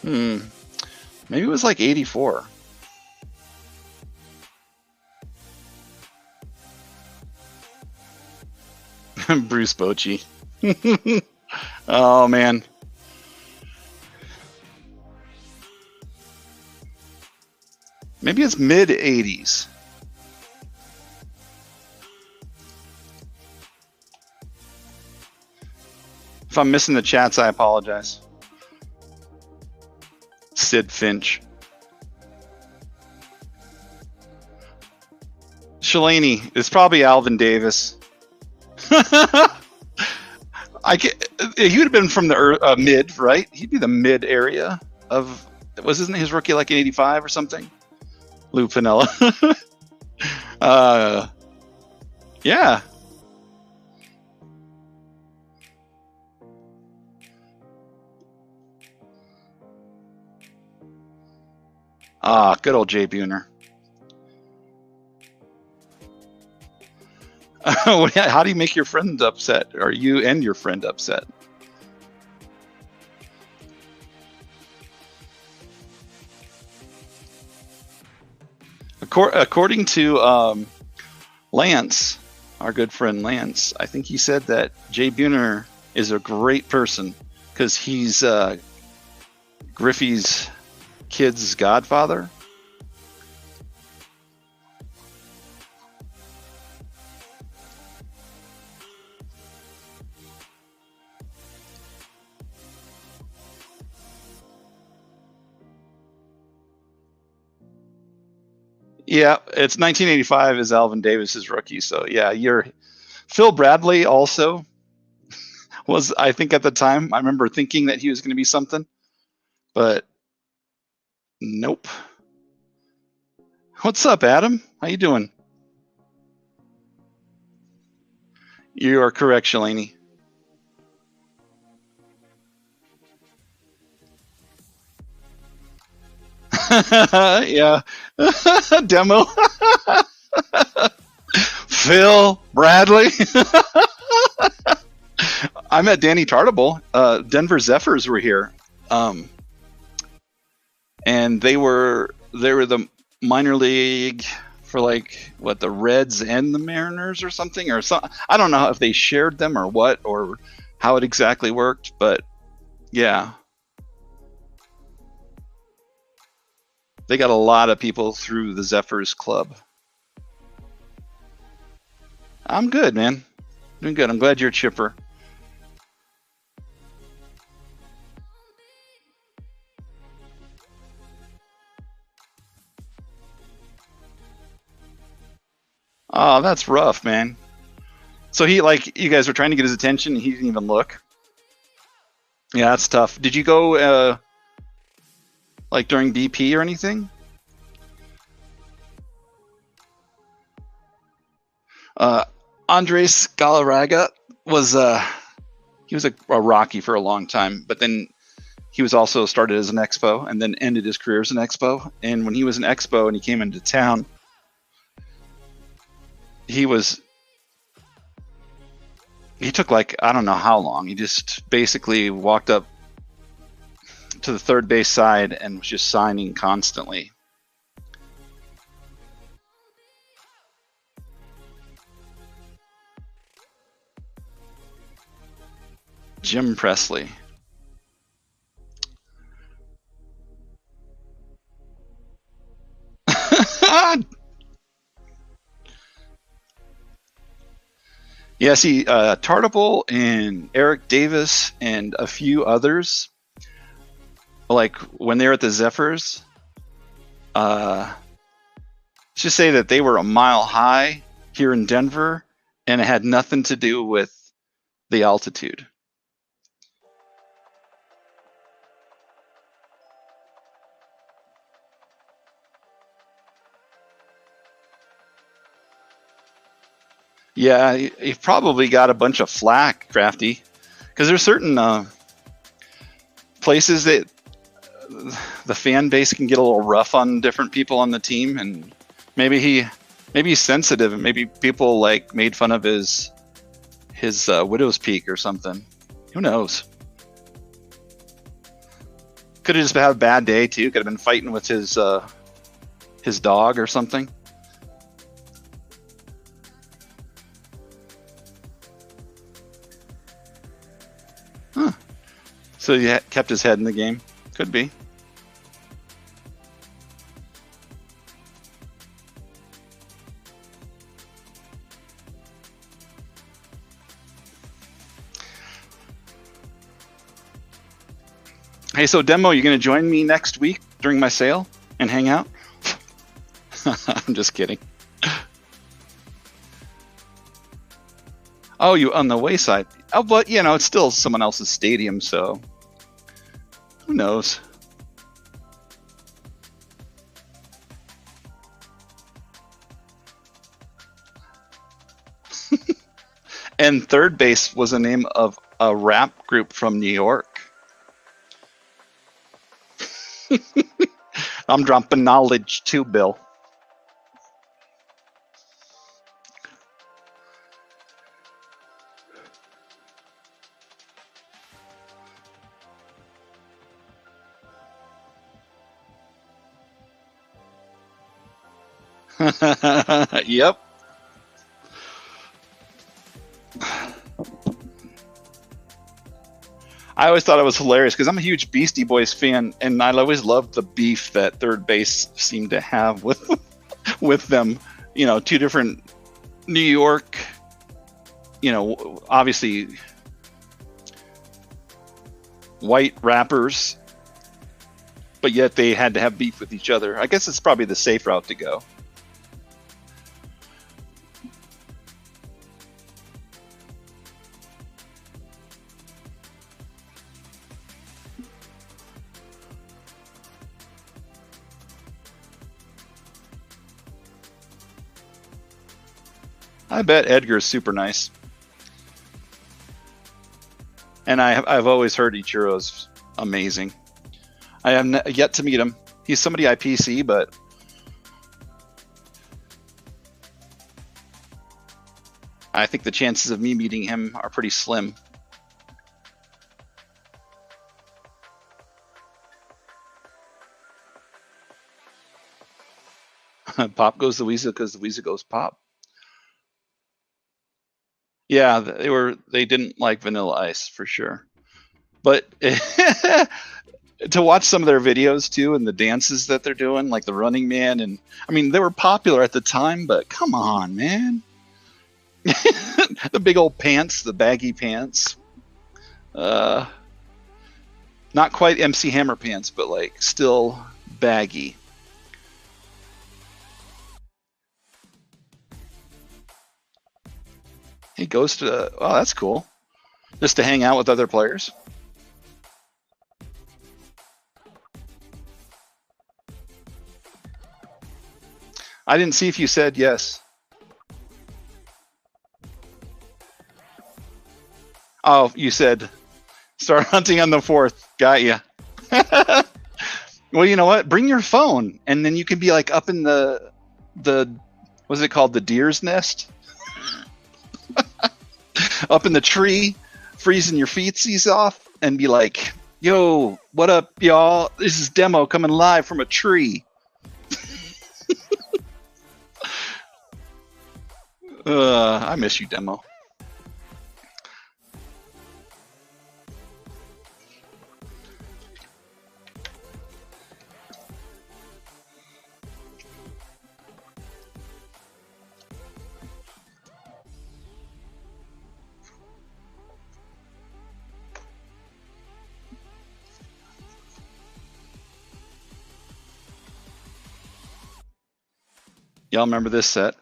Hmm. Maybe it was like 84. Bruce Bochy. Oh man. Maybe it's mid 80s. If I'm missing the chats, I apologize. Sid Finch. Shalani. It's probably Alvin Davis. He would have been from the mid, right? He'd be the mid area of. Wasn't his rookie like in '85 or something? Lou Piniella. Yeah. Ah, good old Jay Buhner. How do you make your friend upset? Or you and your friend upset? According to Lance, our good friend Lance, I think he said that Jay Buhner is a great person because he's Griffey's kid's godfather. Yeah, it's 1985 is Alvin Davis's rookie. So yeah, you're Phil Bradley also was, I think at the time, I remember thinking that he was going to be something, but nope. What's up, Adam? How you doing? You are correct, Shalani. Yeah. Demo. Phil Bradley. I met Danny Tartable. Denver Zephyrs were here, and they were the minor league for like what, the Reds and the Mariners or something, or some. I don't know if they shared them or what, or how it exactly worked, but yeah, they got a lot of people through the Zephyrs club. I'm good, man. Doing good. I'm glad you're chipper. Oh, that's rough, man. So he, like, you guys were trying to get his attention, and he didn't even look. Yeah, that's tough. Did you go like during BP or anything? Andres Galarraga was he was a Rocky for a long time, but then he was also started as an Expo and then ended his career as an Expo. And when he was an Expo and he came into town, he took like, I don't know how long. He just basically walked up to the third base side and was just signing constantly. Jim Presley. Yeah, see, Tartable and Eric Davis and a few others, like when they were at the Zephyrs, let's just say that they were a mile high here in Denver, and it had nothing to do with the altitude. Yeah, you've probably got a bunch of flack, Crafty, because there's certain places that the fan base can get a little rough on different people on the team, and maybe he's sensitive, and maybe people like made fun of his Widow's Peak or something. Who knows? Could have just had a bad day too. Could have been fighting with his dog or something. Huh. So he kept his head in the game. Could be. Hey, so Demo, you going to join me next week during my sale and hang out? I'm just kidding. Oh, you on the wayside? Oh, but you know, it's still someone else's stadium, so who knows? And Third Base was the name of a rap group from New York. I'm dropping knowledge too, Bill. Yep. I always thought it was hilarious because I'm a huge Beastie Boys fan, and I always loved the beef that Third Base seemed to have with with them. You know, two different New York, you know, obviously white rappers, but yet they had to have beef with each other. I guess it's probably the safe route to go. I bet Edgar's super nice. And I've always heard Ichiro's amazing. I have yet to meet him. He's somebody I PC, but I think the chances of me meeting him are pretty slim. Pop goes the Weezer because the Weezer goes pop. Yeah, they didn't like Vanilla Ice for sure. But to watch some of their videos too and the dances that they're doing, like the Running Man, and I mean they were popular at the time, but come on, man. The big old pants, the baggy pants. Not quite MC Hammer pants, but like still baggy. He goes to, oh, that's cool. Just to hang out with other players. I didn't see if you said yes. Oh, you said start hunting on the 4th. Got ya. Well, you know what? Bring your phone, and then you can be like up in the what's it called? The deer's nest? Up in the tree, freezing your feetsies off, and be like, yo, what up, y'all? This is Demo coming live from a tree. I miss you, Demo. Y'all remember this set?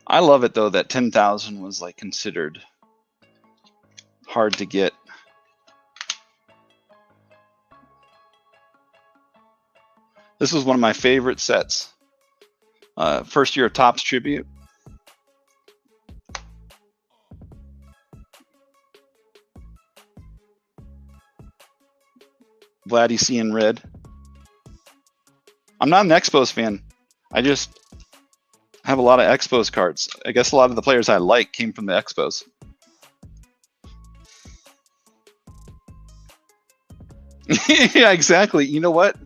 I love it though that 10,000 was like considered hard to get. This was one of my favorite sets. First year of Topps Tribute. Vladdy seeing red. I'm not an Expos fan. I just have a lot of Expos cards. I guess a lot of the players I like came from the Expos. Yeah, exactly. You know what?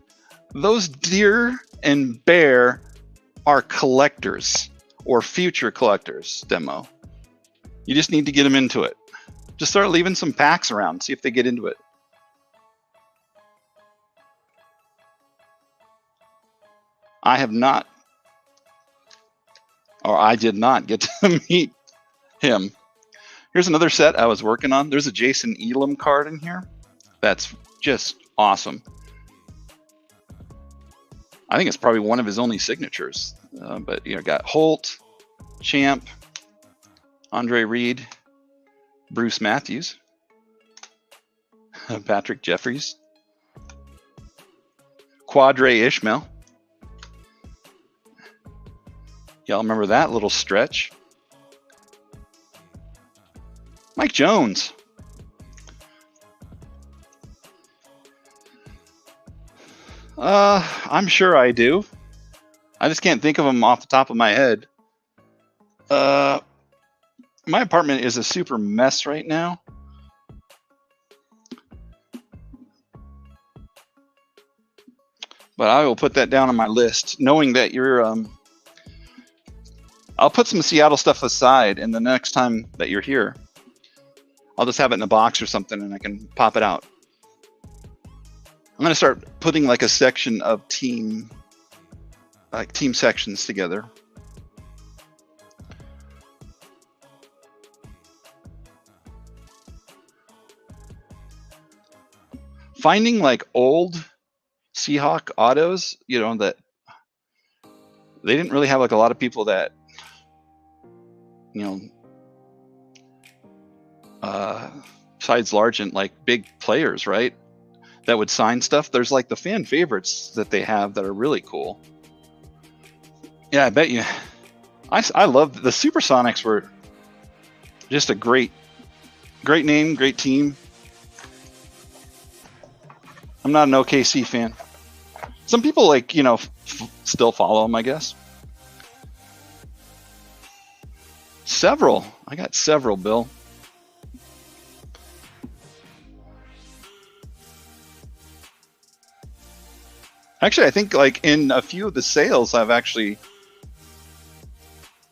Those deer and bear are collectors or future collectors, Demo. You just need to get them into it. Just start leaving some packs around, see if they get into it. I have not, or I did not get to meet him. Here's another set I was working on. There's a Jason Elam card in here. That's just awesome. I think it's probably one of his only signatures. But you know, got Holt, Champ, Andre Reed, Bruce Matthews, Patrick Jeffries, Quadre Ishmael. Y'all remember that little stretch? Mike Jones. I'm sure I do. I just can't think of them off the top of my head. My apartment is a super mess right now. But I will put that down on my list, knowing that you're. I'll put some Seattle stuff aside, and the next time that you're here, I'll just have it in a box or something, and I can pop it out. I'm gonna start putting like a section of team sections together. Finding like old Seahawk autos, you know, that they didn't really have like a lot of people that, you know, besides Largent, like big players, right? That would sign stuff. There's like the fan favorites that they have that are really cool. Yeah, I bet you. I love the Supersonics. Were just a great name, great team. I'm not an OKC fan. Some people like, you know, still follow them, I guess. Several. I got several, Bill. Actually, I think like in a few of the sales, I've actually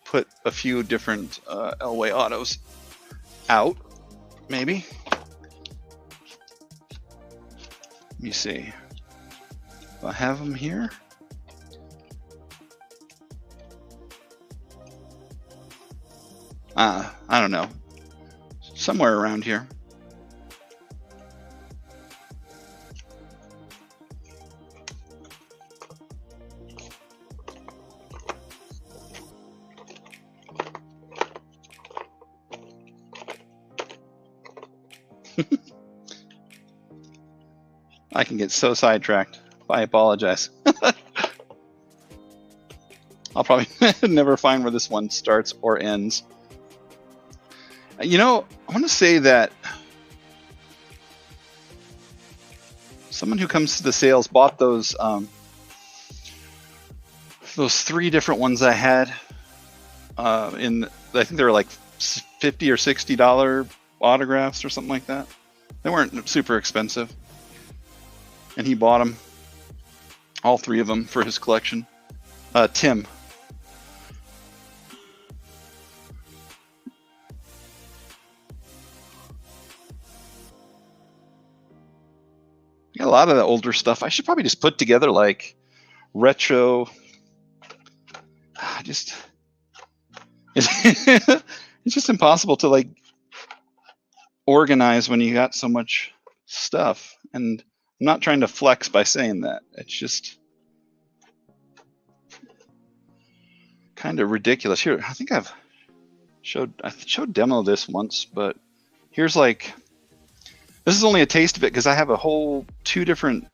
put a few different Elway autos out, maybe. Let me see. Do I have them here? I don't know. Somewhere around here. I can get so sidetracked. I apologize. I'll probably never find where this one starts or ends. You know, I want to say that someone who comes to the sales bought those three different ones I had. I think they were like $50 or $60 autographs or something like that. They weren't super expensive. And he bought them, all three of them, for his collection. Tim. Got a lot of the older stuff. I should probably just put together like retro. It's just impossible to like organize when you got so much stuff. And I'm not trying to flex by saying that. It's just kind of ridiculous. Here, I think I showed demo this once, but here's like, this is only a taste of it because I have a whole 2 different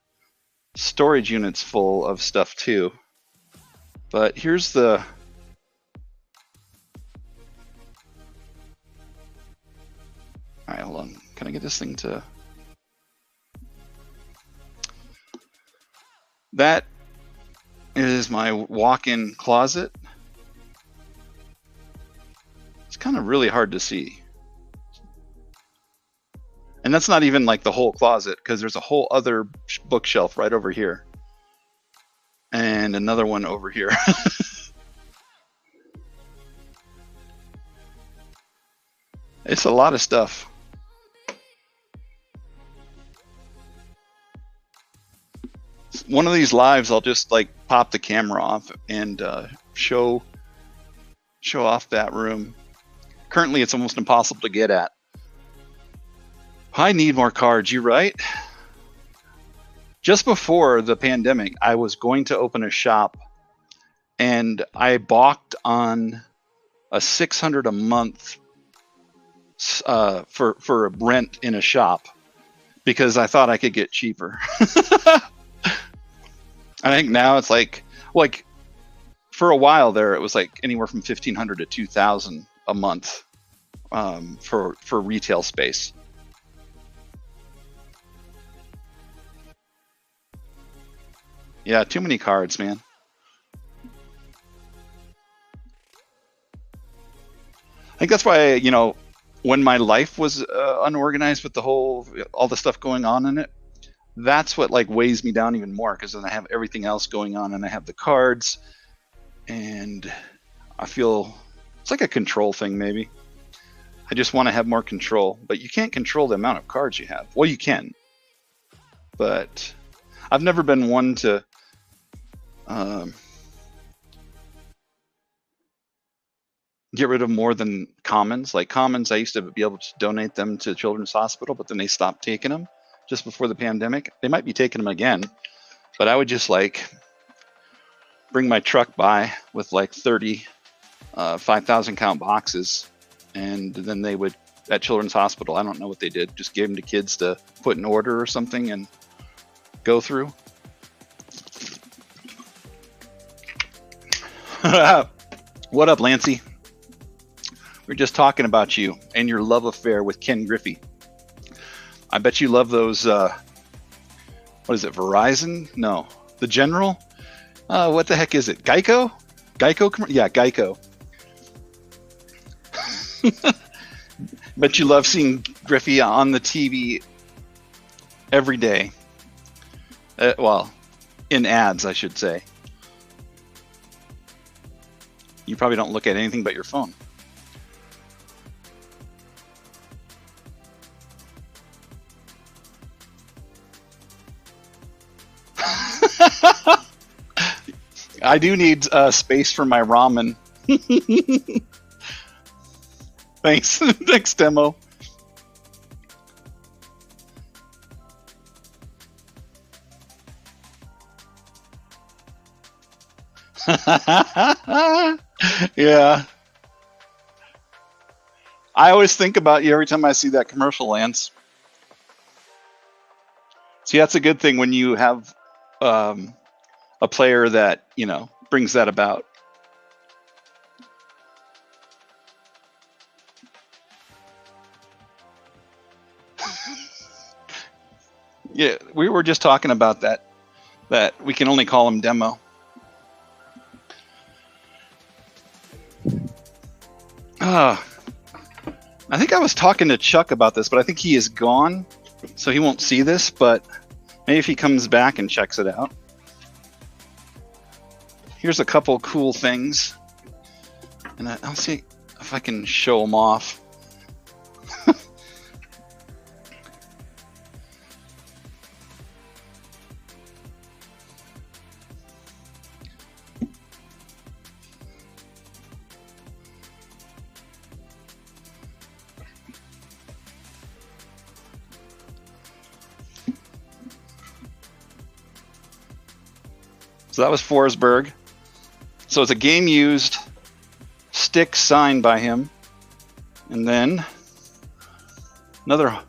storage units full of stuff too. But here's the, all right, hold on. Can I get this thing to, that is my walk-in closet. It's kind of really hard to see. And that's not even like the whole closet, because there's a whole other bookshelf right over here. And another one over here. It's a lot of stuff. One of these lives, I'll just like pop the camera off and show off that room. Currently, it's almost impossible to get at. I need more cards, you right? Just before the pandemic, I was going to open a shop, and I balked on a $600 a month for rent in a shop because I thought I could get cheaper. I think now it's like for a while there, it was like anywhere from $1,500 to $2,000 a month for retail space. Yeah, too many cards, man. I think that's why, when my life was unorganized with all the stuff going on in it, that's what like weighs me down even more, because then I have everything else going on and I have the cards, and I feel it's like a control thing maybe. I just want to have more control, but you can't control the amount of cards you have. Well, you can, but I've never been one to get rid of more than commons. Like commons, I used to be able to donate them to Children's Hospital, but then they stopped taking them just before the pandemic. They might be taking them again, but I would just like bring my truck by with like 30 5,000 count boxes, and then they would, at Children's Hospital, I don't know what they did, just gave them to kids to put in order or something and go through. What up, Lancey? We're just talking about you and your love affair with Ken Griffey. I bet you love those, what is it, Verizon? No, the General? What the heck is it, Geico? Yeah, Geico. Bet you love seeing Griffey on the TV every day. Well, in ads, I should say. You probably don't look at anything but your phone. I do need space for my ramen. Thanks. Next demo. Yeah. I always think about you every time I see that commercial, Lance. See, that's a good thing when you have a player that, brings that about. Yeah, we were just talking about that we can only call him demo. I think I was talking to Chuck about this, but I think he is gone, so he won't see this, but maybe if he comes back and checks it out. Here's a couple cool things, and I'll see if I can show them off. So that was Forsberg. So it's a game used stick signed by him. And then another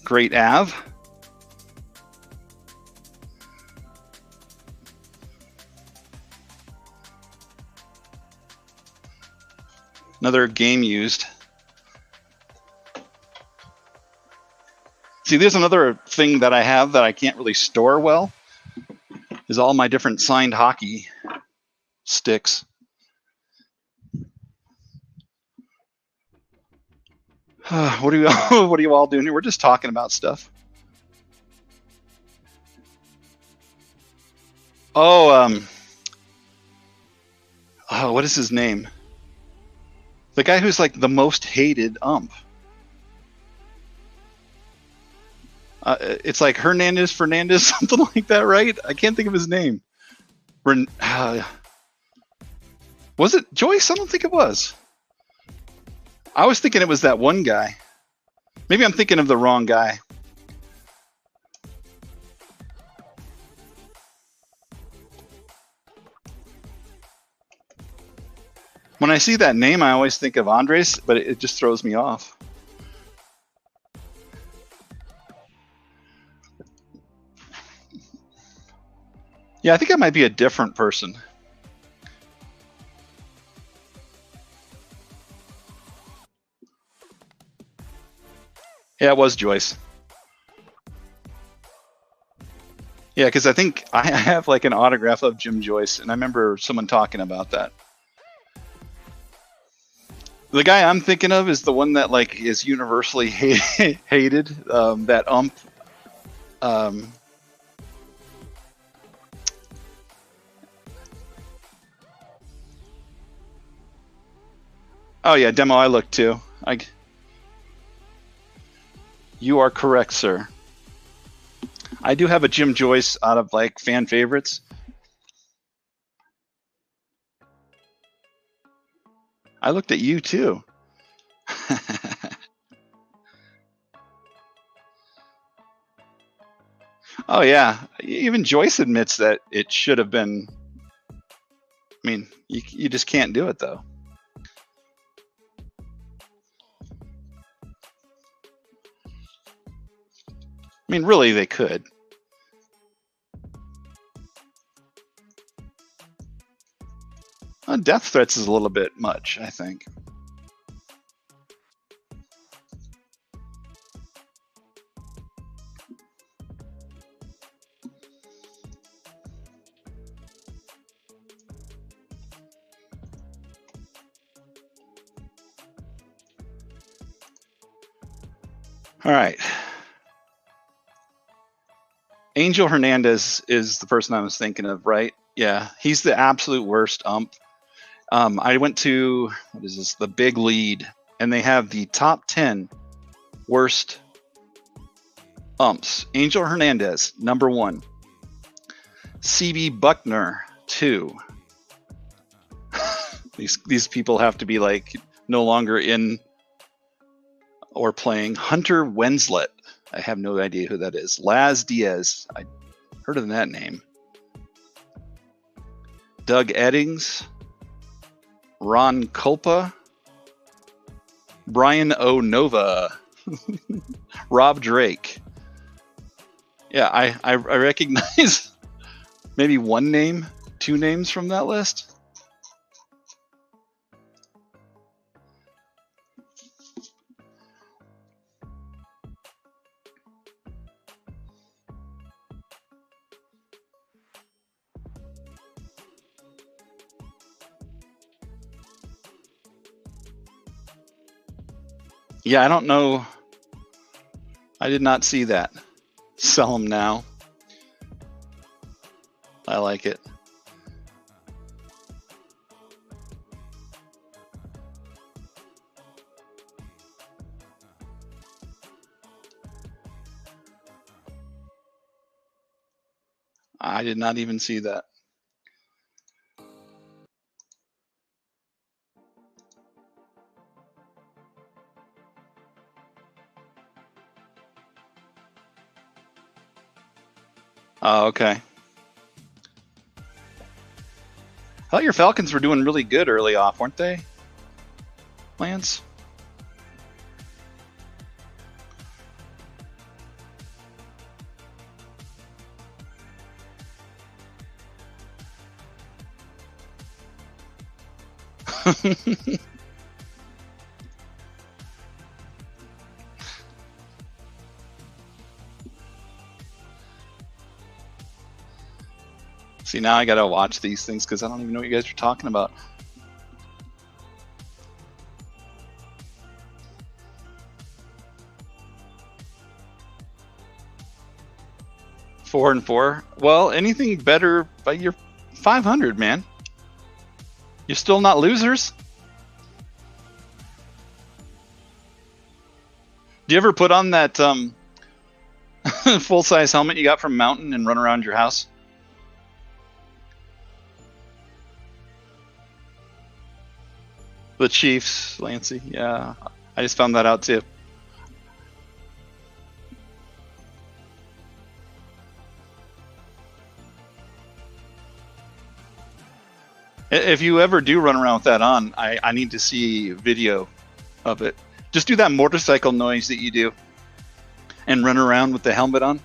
great Av. Another game used. See, there's another thing that I have that I can't really store well, is all my different signed hockey sticks. What are you what are you all doing here? We're just talking about stuff. Oh, oh, what is his name? The guy who's like the most hated ump. It's like Hernandez Fernandez, something like that, right? I can't think of his name. Was it Joyce? I don't think it was. I was thinking it was that one guy. Maybe I'm thinking of the wrong guy. When I see that name, I always think of Andres, but it just throws me off. Yeah, I think I might be a different person. Yeah, it was Joyce. Yeah, because I think I have like an autograph of Jim Joyce, and I remember someone talking about that. The guy I'm thinking of is the one that like is universally hated. That ump. Oh yeah, demo. I looked too. You are correct, sir. I do have a Jim Joyce out of like fan favorites. I looked at you too. Oh yeah, even Joyce admits that it should have been. I mean, you just can't do it though. I mean, really, they could. Death threats is a little bit much, I think. All right. Angel Hernandez is the person I was thinking of, right? Yeah, he's the absolute worst ump. I went to, what is this, the Big Lead, and they have the top 10 worst umps. Angel Hernandez, number 1. CB Buckner, 2. These people have to be like no longer in or playing. Hunter Wenslet, I have no idea who that is. Laz Diaz, I heard of that name. Doug Eddings, Ron Culpa, Brian O. Nova, Rob Drake. Yeah, I recognize maybe one name, 2 names from that list. Yeah, I don't know. I did not see that. Sell them now. I like it. I did not even see that. Oh, okay. I thought your Falcons were doing really good early off, weren't they, Lance? See, now I gotta watch these things because I don't even know what you guys are talking about. 4-4. Well, anything better by your 500, man. You're still not losers. Do you ever put on that full-size helmet you got from Mountain and run around your house? The Chiefs, Lancey. Yeah, I just found that out too. If you ever do run around with that on, I need to see video of it. Just do that motorcycle noise that you do and run around with the helmet on.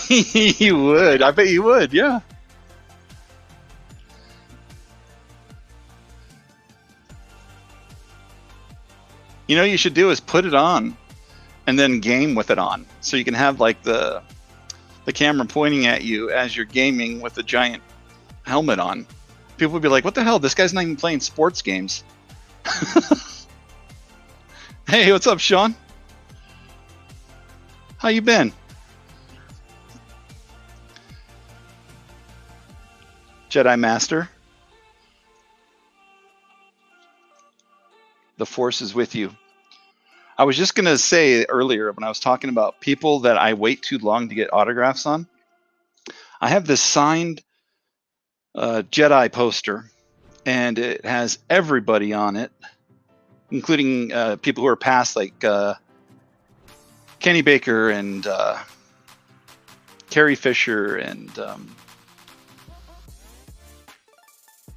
You would. I bet you would, yeah. You know what you should do is put it on and then game with it on. So you can have like the camera pointing at you as you're gaming with a giant helmet on. People would be like, what the hell? This guy's not even playing sports games. Hey, what's up, Sean? How you been? Jedi Master. The Force is with you. I was just going to say earlier when I was talking about people that I wait too long to get autographs on, I have this signed Jedi poster, and it has everybody on it, including people who are past, like Kenny Baker and Carrie Fisher, and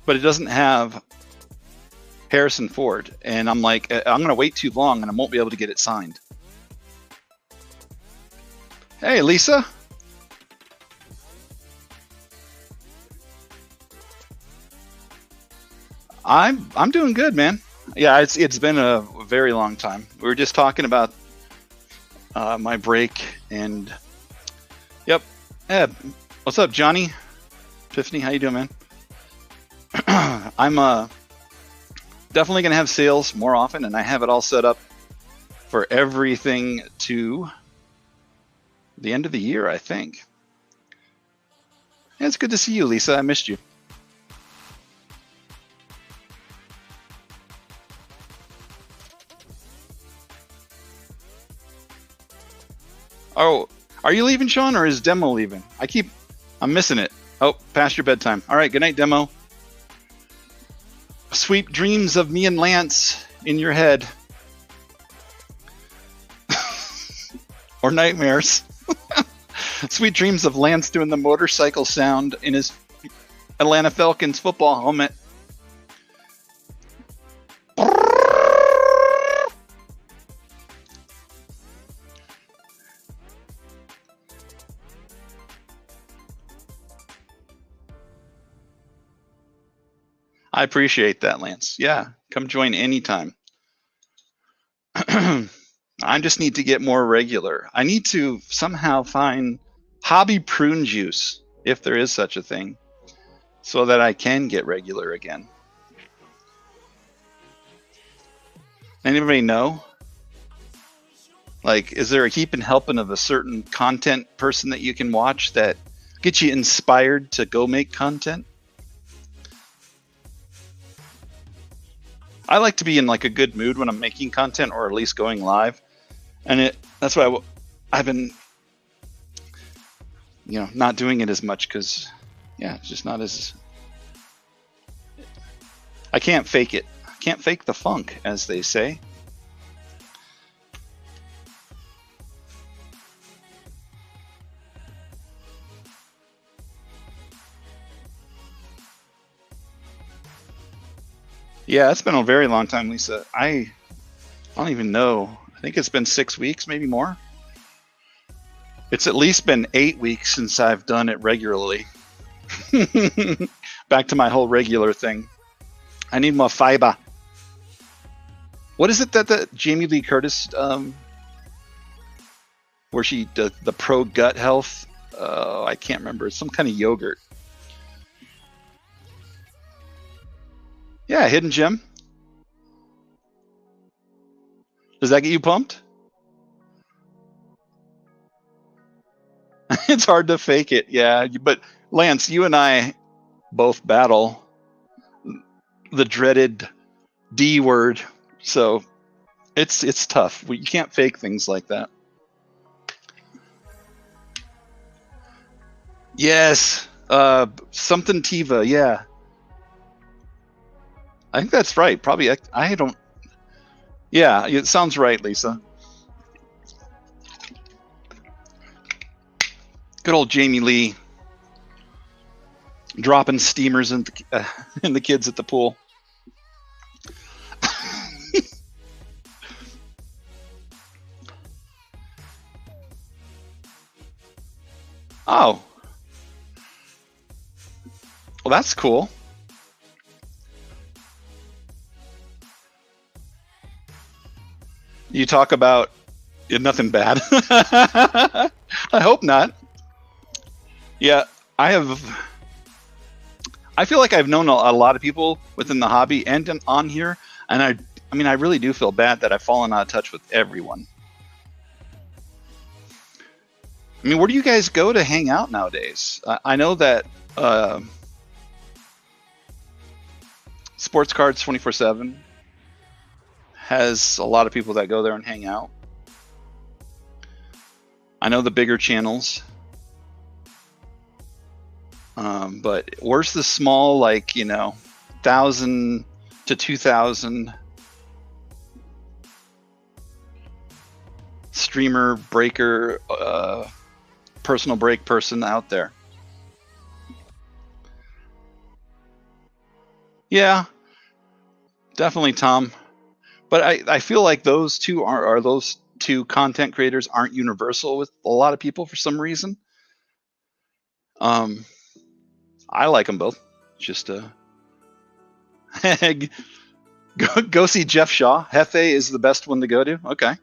but it doesn't have Harrison Ford, and I'm like, I'm gonna wait too long and I won't be able to get it signed. Hey, Lisa. I'm doing good, man. Yeah, it's been a very long time. We were just talking about my break, and yep. Eb, what's up, Johnny? Tiffany, how you doing, man? I'm definitely gonna have sales more often, and I have it all set up for everything to the end of the year, I think. Yeah, it's good to see you, Lisa. I missed you. Oh, are you leaving, Sean, or is Demo leaving? I'm missing it. Oh, past your bedtime. All right, good night, Demo. Sweet dreams of me and Lance in your head. Or nightmares. Sweet dreams of Lance doing the motorcycle sound in his Atlanta Falcons football helmet. I appreciate that, Lance. Yeah, come join anytime. I just need to get more regular. I need to somehow find hobby prune juice, if there is such a thing, so that I can get regular again. Anybody know? Like, is there a heaping helping of a certain content person that you can watch that gets you inspired to go make content? I like to be in like a good mood when I'm making content, or at least going live, and that's why I've been, not doing it as much, because it's just not as, I can't fake it. I can't fake the funk, as they say. Yeah, it's been a very long time, Lisa. I don't even know. I think it's been 6 weeks, maybe more. It's at least been 8 weeks since I've done it regularly. Back to my whole regular thing. I need more fiber. What is it that Jamie Lee Curtis, where she does the pro gut health? I can't remember. It's some kind of yogurt. Yeah, Hidden Gem. Does that get you pumped? It's hard to fake it, yeah. But Lance, you and I both battle the dreaded D word, so it's tough. You can't fake things like that. Yes, something Tiva, yeah. I think that's right. Probably, I don't. Yeah, it sounds right, Lisa. Good old Jamie Lee dropping steamers in the kids at the pool. Oh, well, that's cool. You talk about nothing bad. I hope not. Yeah, I feel like I've known a lot of people within the hobby and on here, and I mean, I really do feel bad that I've fallen out of touch with everyone. I mean, where do you guys go to hang out nowadays? I know that Sports Cards 24/7 has a lot of people that go there and hang out. I know the bigger channels, but where's the small, like, 1,000 to 2,000 streamer breaker, personal break person out there? Yeah, definitely, Tom. But I feel like those two are those two content creators aren't universal with a lot of people for some reason. Um, I like them both. Just go see Jeff Shaw. Hefe is the best one to go to. Okay.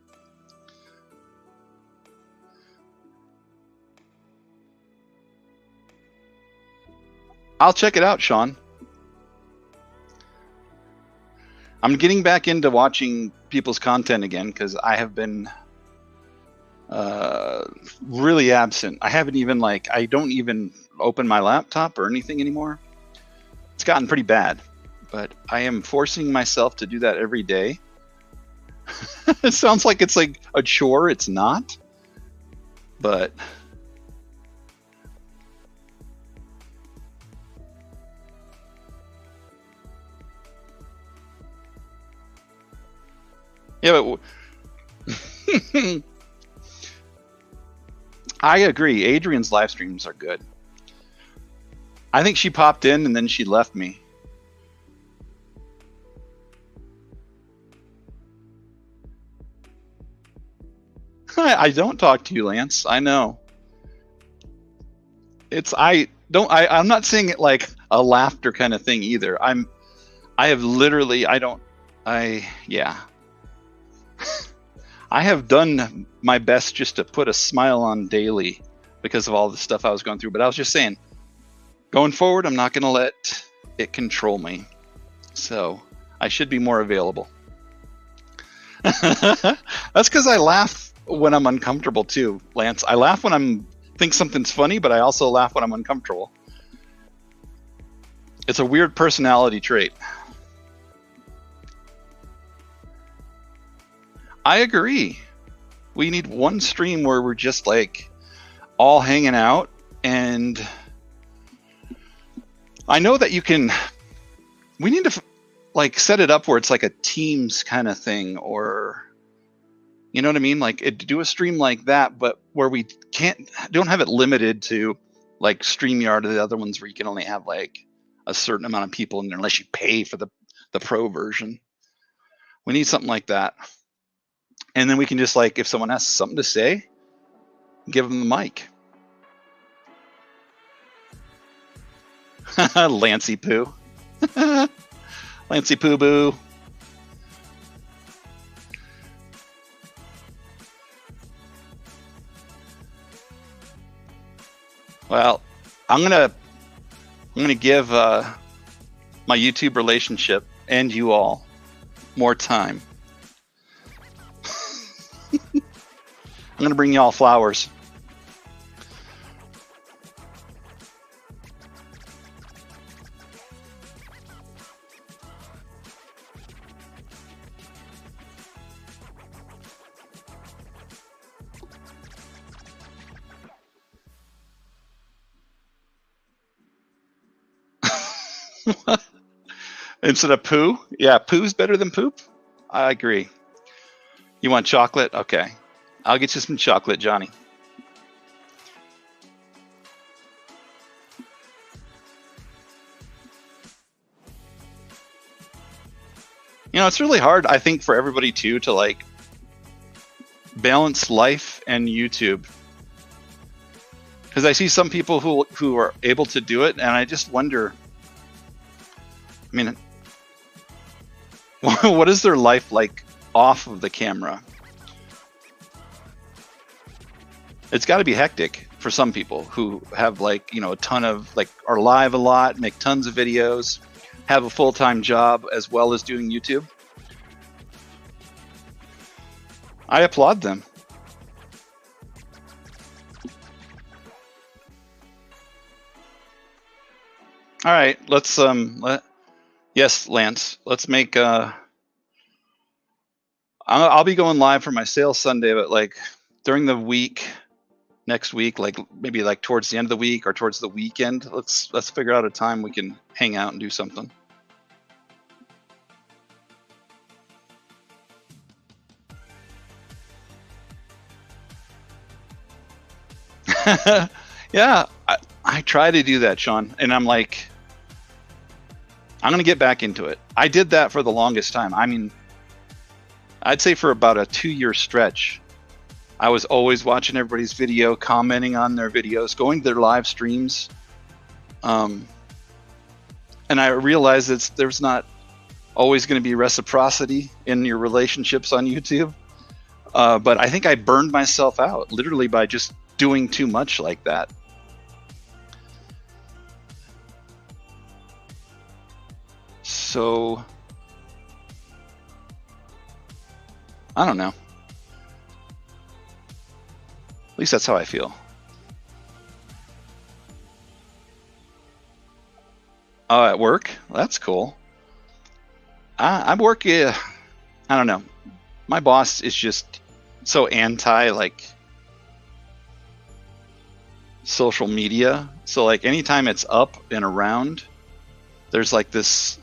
I'll check it out, Sean. I'm getting back into watching people's content again because I have been really absent. I haven't even I don't even open my laptop or anything anymore. It's gotten pretty bad, but I am forcing myself to do that every day. It sounds like it's like a chore. It's not, but yeah, but I agree. Adrian's live streams are good. I think she popped in and then she left me. I don't talk to you, Lance. I know. I'm not saying it like a laughter kind of thing either. Yeah. I have done my best just to put a smile on daily because of all the stuff I was going through. But I was just saying, going forward, I'm not going to let it control me. So I should be more available. That's because I laugh when I'm uncomfortable too, Lance. I laugh when I think something's funny, but I also laugh when I'm uncomfortable. It's a weird personality trait. I agree. We need one stream where we're just all hanging out, and I know that we need to set it up where it's like a Teams kind of thing, or you know what I mean? Do a stream like that, but where we don't have it limited to StreamYard or the other ones where you can only have a certain amount of people in there unless you pay for the pro version. We need something like that. And then we can just if someone has something to say, give them the mic. Lancey Poo. Lancey Poo Boo. Well, I'm gonna give my YouTube relationship and you all more time. I'm gonna bring y'all flowers. Instead of poo? Yeah, poo's better than poop. I agree. You want chocolate? Okay. I'll get you some chocolate, Johnny. You know, it's really hard, I think, for everybody too to like balance life and YouTube. Because I see some people who are able to do it, and I just wonder. I mean, what is their life like off of the camera? It's got to be hectic for some people who have like, you know, a ton of like are live a lot, make tons of videos, have a full-time job as well as doing YouTube. I applaud them. All right, let's yes, Lance, let's make I'll be going live for my sales Sunday, but like during the week, next week, like maybe like towards the end of the week or towards the weekend, let's figure out a time we can hang out and do something. Yeah, I try to do that, Sean, and I'm like, I'm gonna get back into it. I did that for the longest time. I mean, I'd say for about a 2-year stretch, I was always watching everybody's video, commenting on their videos, going to their live streams. And I realized that there's not always going to be reciprocity in your relationships on YouTube. But I think I burned myself out literally by just doing too much like that. So, I don't know. At least that's how I feel. Oh, at work? That's cool. I'm working. I don't know. My boss is just so anti like social media. So like anytime it's up and around, there's like this.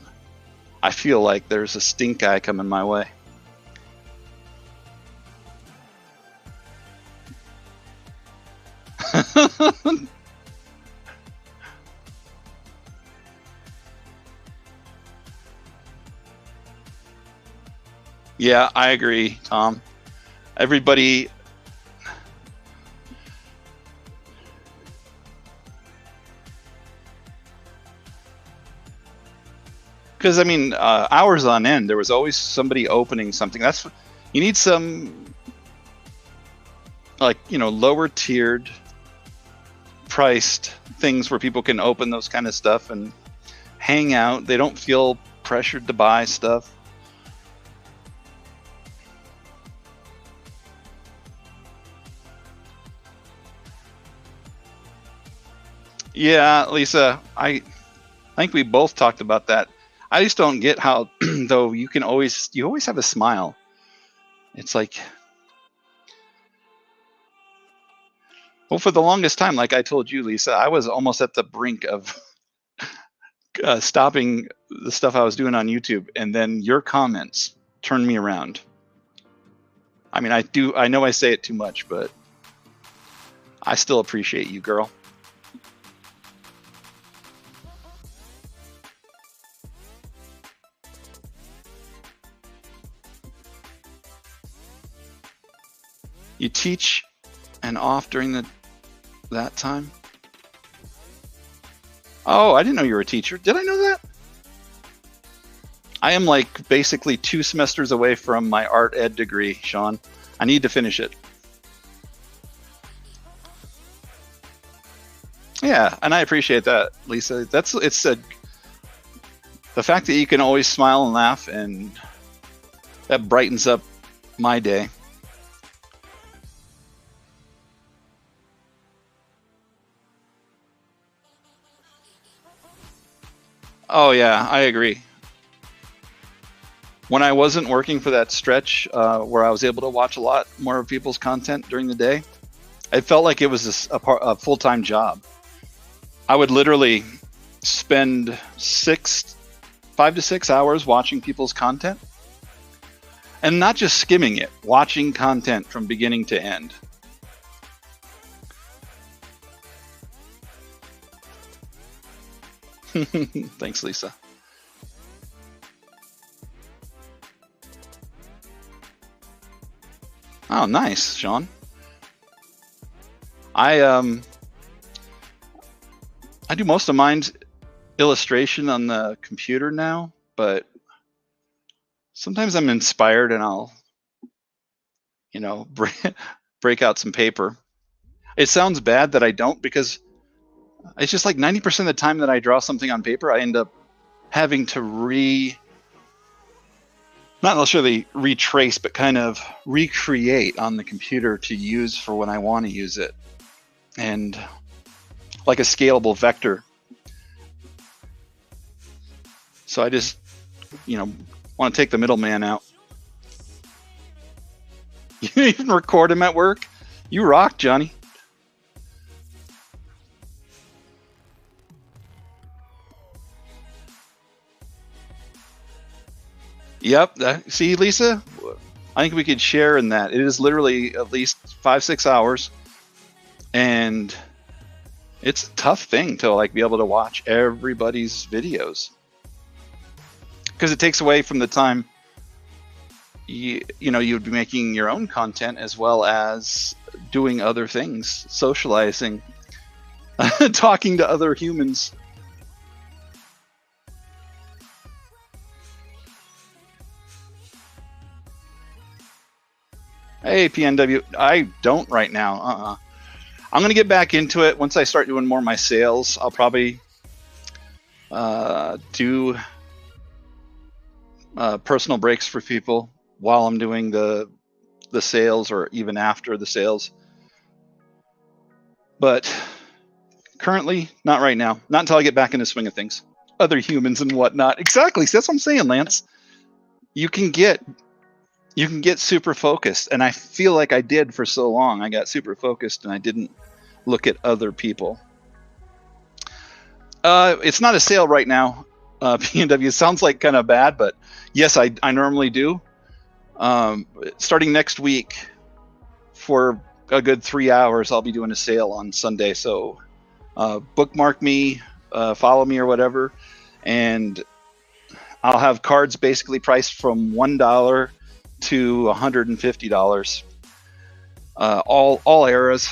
I feel like there's a stink eye coming my way. Yeah, I agree, Tom. Everybody. Because I mean, hours on end, there was always somebody opening something. That's you need some, like, you know, lower tiered, priced things where people can open those kind of stuff and hang out. They don't feel pressured to buy stuff. Yeah, Lisa, I think we both talked about that. I just don't get how though you always have a smile. It's like, well, for the longest time, like I told you, Lisa, I was almost at the brink of stopping the stuff I was doing on YouTube, and then your comments turned me around. I mean, I know I say it too much, but I still appreciate you, girl. You teach and off during that time? Oh, I didn't know you were a teacher. Did I know that? I am like basically 2 semesters away from my art ed degree, Sean. I need to finish it. Yeah, and I appreciate that, Lisa. The fact that you can always smile and laugh, and that brightens up my day. Oh yeah, I agree. When I wasn't working for that stretch where I was able to watch a lot more of people's content during the day, it felt like it was a full-time job. I would literally spend 5 to 6 hours watching people's content, and not just skimming it, watching content from beginning to end. Thanks, Lisa. Oh, nice, Sean. I I do most of mine's illustration on the computer now, but sometimes I'm inspired and I'll, you know, break out some paper. It sounds bad that I don't, because it's just like 90% of the time that I draw something on paper, I end up having to not necessarily retrace, but kind of recreate on the computer to use for when I want to use it. And like a scalable vector. So I just, want to take the middleman out. You even record him at work? You rock, Johnny. Yep. See, Lisa, I think we could share in that. It is literally at least 5-6 hours, and it's a tough thing to like be able to watch everybody's videos, because it takes away from the time you would be making your own content as well as doing other things, socializing, talking to other humans. Hey, PNW, I don't right now. I'm going to get back into it once I start doing more of my sales. I'll probably do personal breaks for people while I'm doing the sales, or even after the sales. But currently, not right now. Not until I get back in the swing of things. Other humans and whatnot. Exactly. So that's what I'm saying, Lance. You can get super focused, and I feel like I did for so long. I got super focused and I didn't look at other people. It's not a sale right now. PNW sounds like kind of bad, but yes, I normally do. Starting next week, for a good 3 hours, I'll be doing a sale on Sunday. So bookmark me, follow me or whatever, and I'll have cards basically priced from $1 to $150. All eras.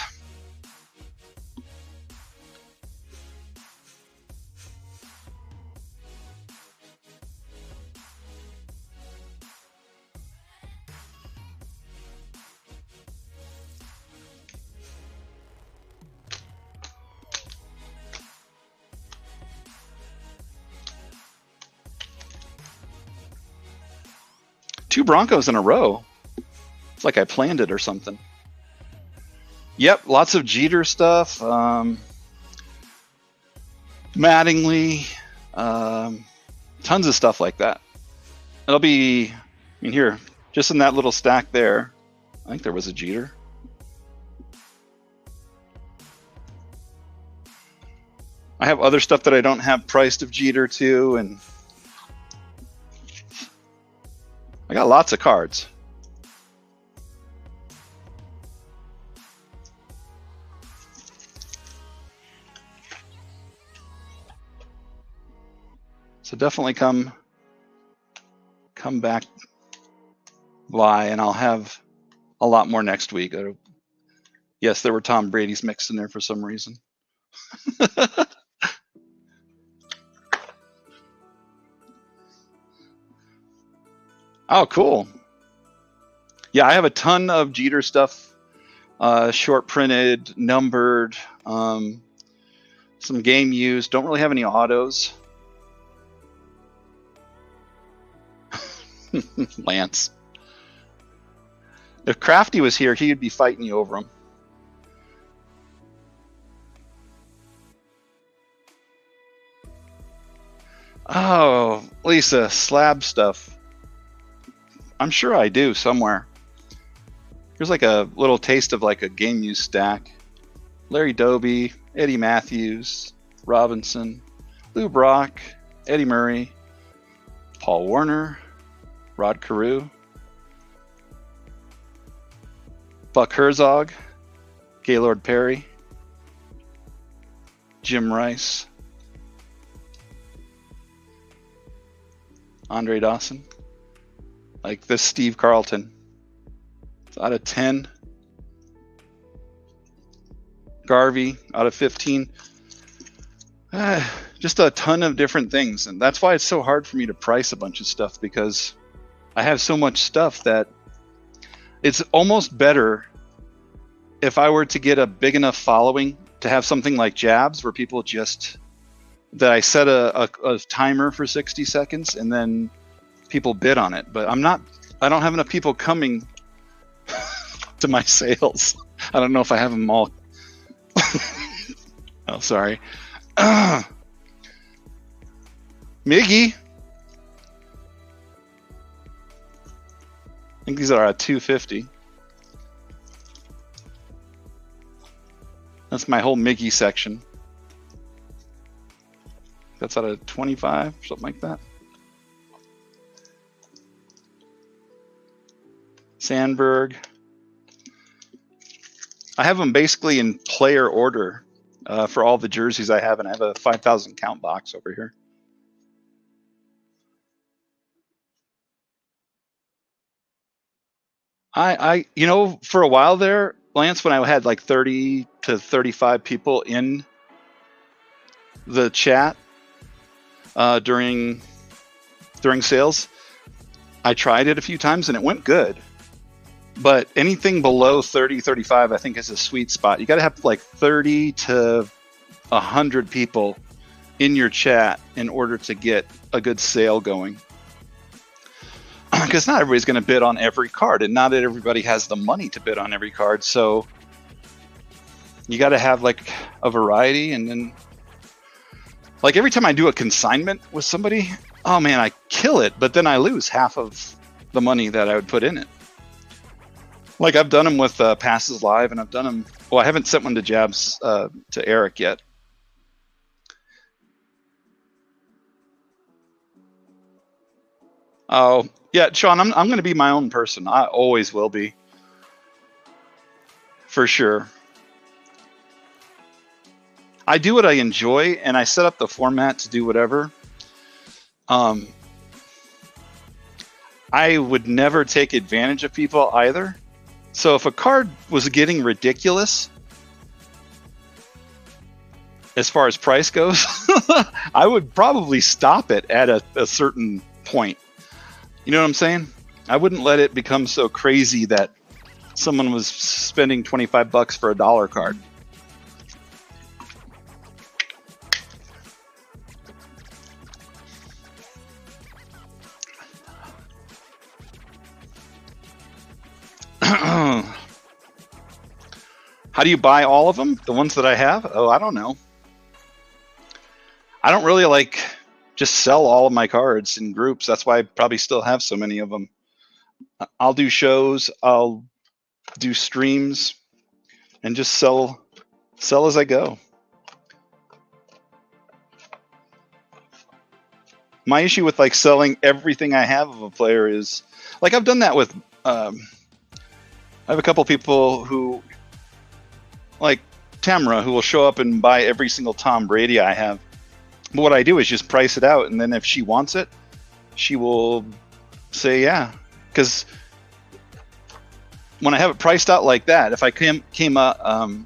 Two Broncos in a row. It's like I planned it or something. Yep, lots of Jeter stuff. Mattingly, tons of stuff like that. It'll be, here, just in that little stack there, I think there was a Jeter. I have other stuff that I don't have priced of Jeter too, and I got lots of cards. So definitely come back by, and I'll have a lot more next week. Yes, there were Tom Brady's mixed in there for some reason. Oh, cool. Yeah, I have a ton of Jeter stuff, short printed, numbered, some game used. Don't really have any autos. Lance. If Crafty was here, he'd be fighting you over him. Oh, Lisa, slab stuff. I'm sure I do somewhere. Here's like a little taste of like a game use stack. Larry Doby, Eddie Matthews, Robinson, Lou Brock, Eddie Murray, Paul Warner, Rod Carew, Buck Herzog, Gaylord Perry, Jim Rice, Andre Dawson, like this Steve Carlton. It's out of 10. Garvey out of 15. Just a ton of different things, and that's why it's so hard for me to price a bunch of stuff, because I have so much stuff that it's almost better if I were to get a big enough following to have something like Jabs, where people just, that I set a timer for 60 seconds and then people bid on it. But I don't have enough people coming to my sales. I don't know if I have them all. Oh, sorry. Miggy. I think these are at 250. That's my whole Miggy section. That's out of 25, something like that. Sandberg. I have them basically in player order for all the jerseys I have, and I have a 5,000 count box over here. You know, for a while there, Lance, when I had like 30 to 35 people in the chat during sales, I tried it a few times and it went good. But anything below 30, 35, I think is a sweet spot. You got to have like 30 to 100 people in your chat in order to get a good sale going. Because not everybody's going to bid on every card, and not everybody has the money to bid on every card. So you got to have like a variety. And then like every time I do a consignment with somebody, oh man, I kill it, but then I lose half of the money that I would put in it. Like I've done them with Passes Live, and I've done them. Well, I haven't sent one to Jabs to Eric yet. Oh yeah, Sean, I'm going to be my own person. I always will be, for sure. I do what I enjoy, and I set up the format to do whatever. I would never take advantage of people either. So if a card was getting ridiculous as far as price goes, I would probably stop it at a certain point. You know what I'm saying? I wouldn't let it become so crazy that someone was spending $25 for a dollar card. How do you buy all of them? The ones that I have? Oh, I don't know. I don't really like just sell all of my cards in groups. That's why I probably still have so many of them. I'll do shows, I'll do streams, and just sell as I go. My issue with like selling everything I have of a player is like I've done that with I have a couple people who like Tamara who will show up and buy every single Tom Brady I have. But what I do is just price it out, and then if she wants it, she will say yeah. Because when I have it priced out like that, if I came up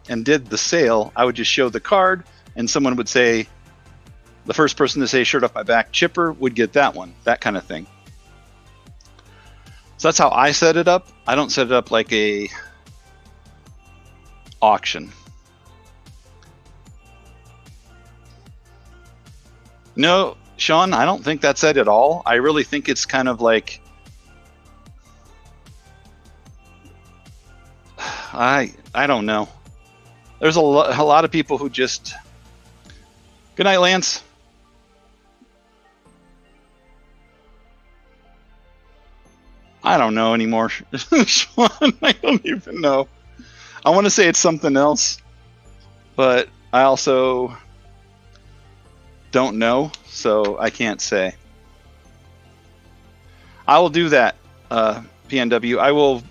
and did the sale, I would just show the card, and someone would say, the first person to say shirt off my back, Chipper, would get that one, that kind of thing. So that's how I set it up. I don't set it up like a auction. No, Sean, I don't think that's it at all. I really think it's kind of like I don't know. There's a lot of people who just. Good night, Lance. I don't know anymore. Sean, I don't even know. I want to say it's something else, but I also don't know, so I can't say. I will do that, PNW. I will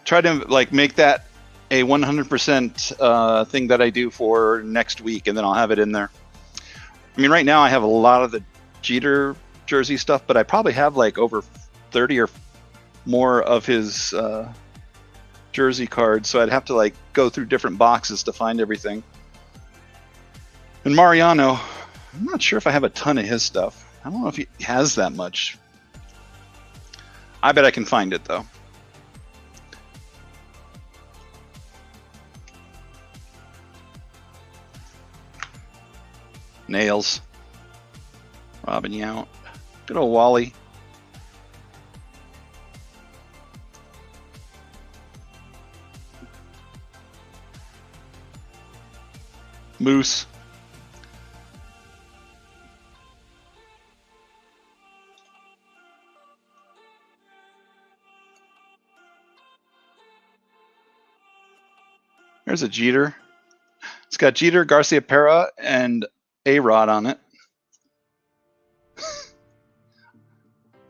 try to like make that a 100% thing that I do for next week, and then I'll have it in there. I mean, right now I have a lot of the Jeter jersey stuff, but I probably have like over 30 or more of his jersey cards, so I'd have to like go through different boxes to find everything. And Mariano, I'm not sure if I have a ton of his stuff. I don't know if he has that much. I bet I can find it though. Nails. Robin Yount. Good old Wally. Moose. There's a Jeter. It's got Jeter, Garciaparra, and A-Rod on it.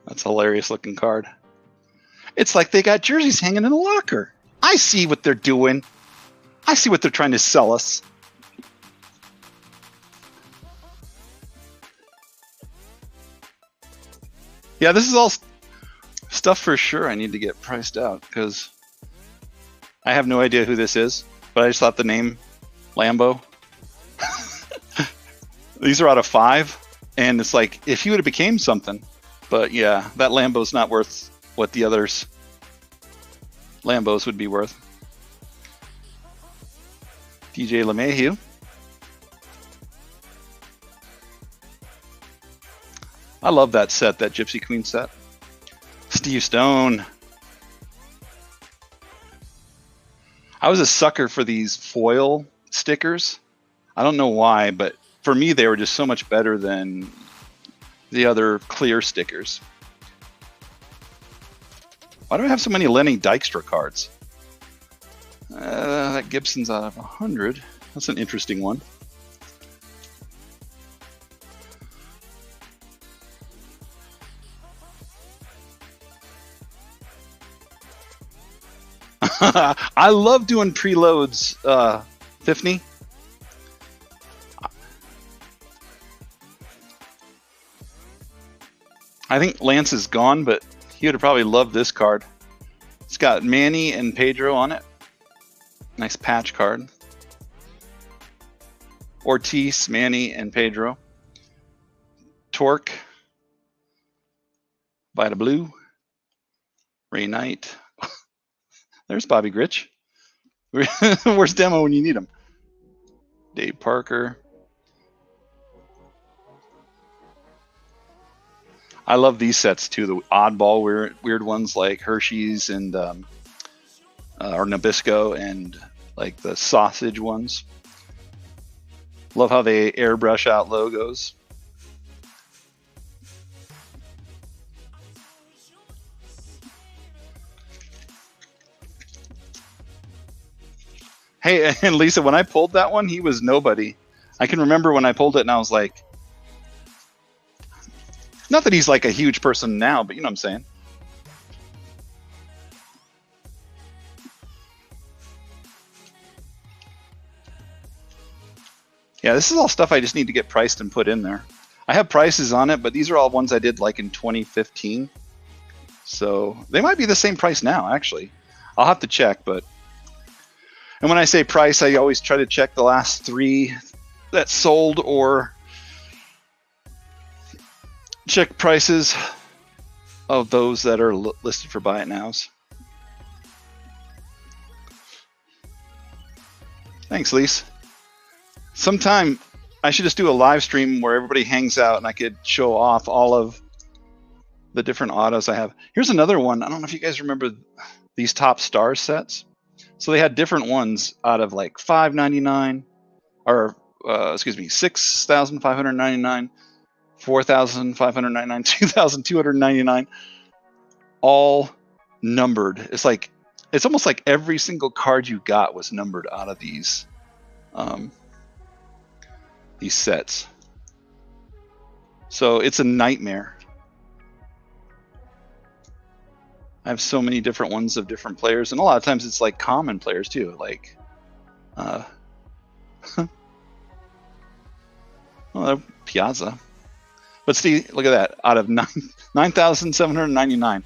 That's a hilarious looking card. It's like they got jerseys hanging in a locker. I see what they're doing. I see what they're trying to sell us. Yeah, this is all stuff for sure I need to get priced out because I have no idea who this is, but I just thought the name Lambo. These are out of 5, and it's like if he would have became something. But yeah, that Lambo's not worth what the others Lambos would be worth. DJ LeMahieu. I love that set, that Gypsy Queen set. Steve Stone. I was a sucker for these foil stickers. I don't know why, but for me, they were just so much better than the other clear stickers. Why do I have so many Lenny Dykstra cards? That Gibson's out of 100. That's an interesting one. I love doing preloads, Tiffany. I think Lance is gone, but he would have probably loved this card. It's got Manny and Pedro on it. Nice patch card. Ortiz, Manny, and Pedro. Torque. Vita Blue. Ray Knight. There's Bobby Grich. Where's Demo when you need him? Dave Parker. I love these sets too, the oddball weird ones like Hershey's and or Nabisco and like the sausage ones. Love how they airbrush out logos. Hey, and Lisa, when I pulled that one, he was nobody. I can remember when I pulled it and I was like, not that he's like a huge person now, but you know what I'm saying. Yeah, this is all stuff I just need to get priced and put in there. I have prices on it, but these are all ones I did like in 2015. So they might be the same price now, actually. I'll have to check, but... And when I say price, I always try to check the last 3 that sold or check prices of those that are listed for buy it nows. Thanks, Lise. Sometime I should just do a live stream where everybody hangs out and I could show off all of the different autos I have. Here's another one. I don't know if you guys remember these Top Stars sets. So they had different ones out of like $5.99 or excuse me, $6,599, $4,599, $2,299. all numbered. It's almost like every single card you got was numbered out of these sets. So it's a nightmare. I have so many different ones of different players, and a lot of times it's like common players too, like well, Piazza. But see, look at that. Out of 9,799.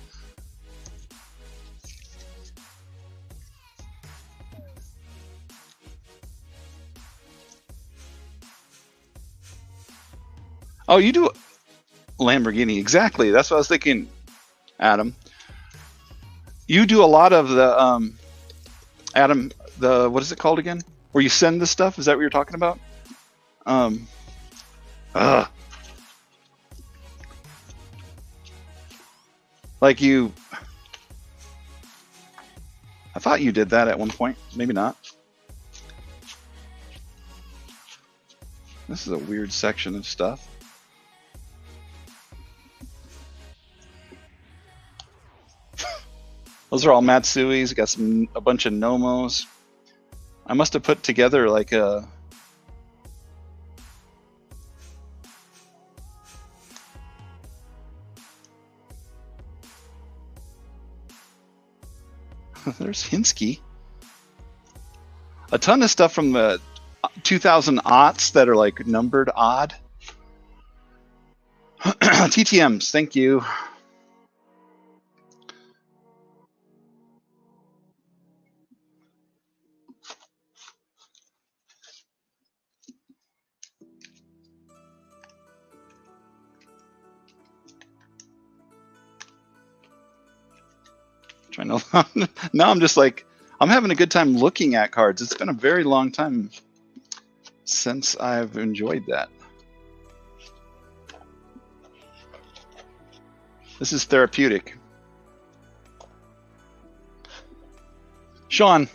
Oh, you do Lamborghini. Exactly. That's what I was thinking, Adam. You do a lot of the, Adam, what is it called again? Where you send the stuff? Is that what you're talking about? Like you, I thought you did that at one point. Maybe not. This is a weird section of stuff. Those are all Matsui's. Got a bunch of Nomos. I must have put together like a. There's Hinsky. A ton of stuff from the 2000 aughts that are like numbered odd. TTMs, thank you. Trying to now I'm just like I'm having a good time looking at cards. It's been a very long time since I've enjoyed that. This is therapeutic. Sean,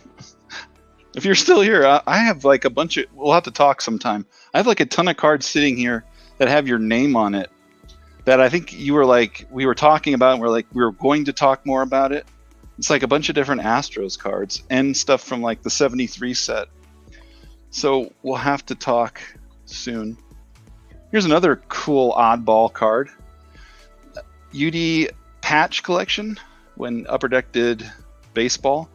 if you're still here, I have like a bunch of, we'll have to talk sometime. I have like a ton of cards sitting here that have your name on it that I think you were like, we were talking about, and we're like, we were going to talk more about it. It's like a bunch of different Astros cards and stuff from like the 73 set. So we'll have to talk soon. Here's another cool oddball card. UD Patch Collection, when Upper Deck did baseball,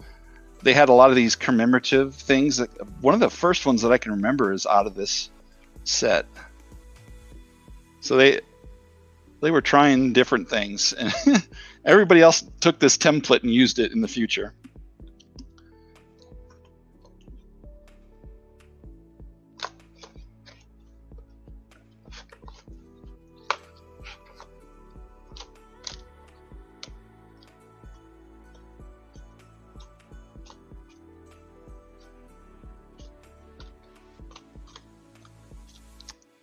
they had a lot of these commemorative things. One of the first ones that I can remember is out of this set. So they were trying different things. And everybody else took this template and used it in the future.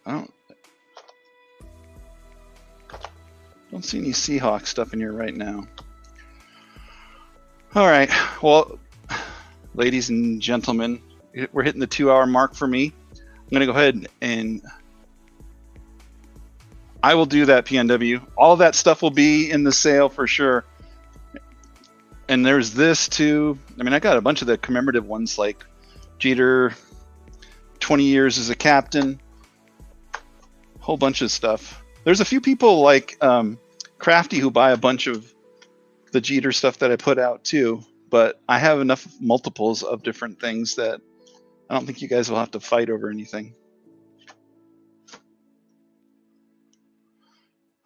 I don't see any Seahawks stuff in here right now. All right, well, ladies and gentlemen, we're hitting the 2-hour mark for me. I'm gonna go ahead and I will do that PNW. All of that stuff will be in the sale for sure. And there's this too. I mean, I got a bunch of the commemorative ones like Jeter, 20 years as a captain, whole bunch of stuff. There's a few people like Crafty who buy a bunch of the Jeter stuff that I put out too, but I have enough multiples of different things that I don't think you guys will have to fight over anything.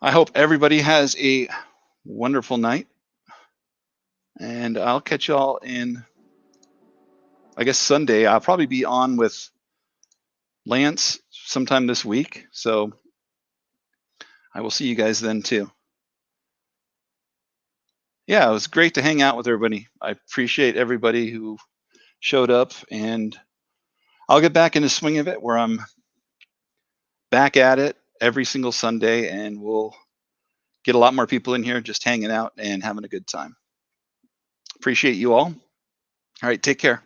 I hope everybody has a wonderful night, and I'll catch y'all in, I guess, Sunday. I'll probably be on with Lance sometime this week, so I will see you guys then too. Yeah, it was great to hang out with everybody. I appreciate everybody who showed up, and I'll get back in the swing of it where I'm back at it every single Sunday, and we'll get a lot more people in here just hanging out and having a good time. Appreciate you all. All right, take care.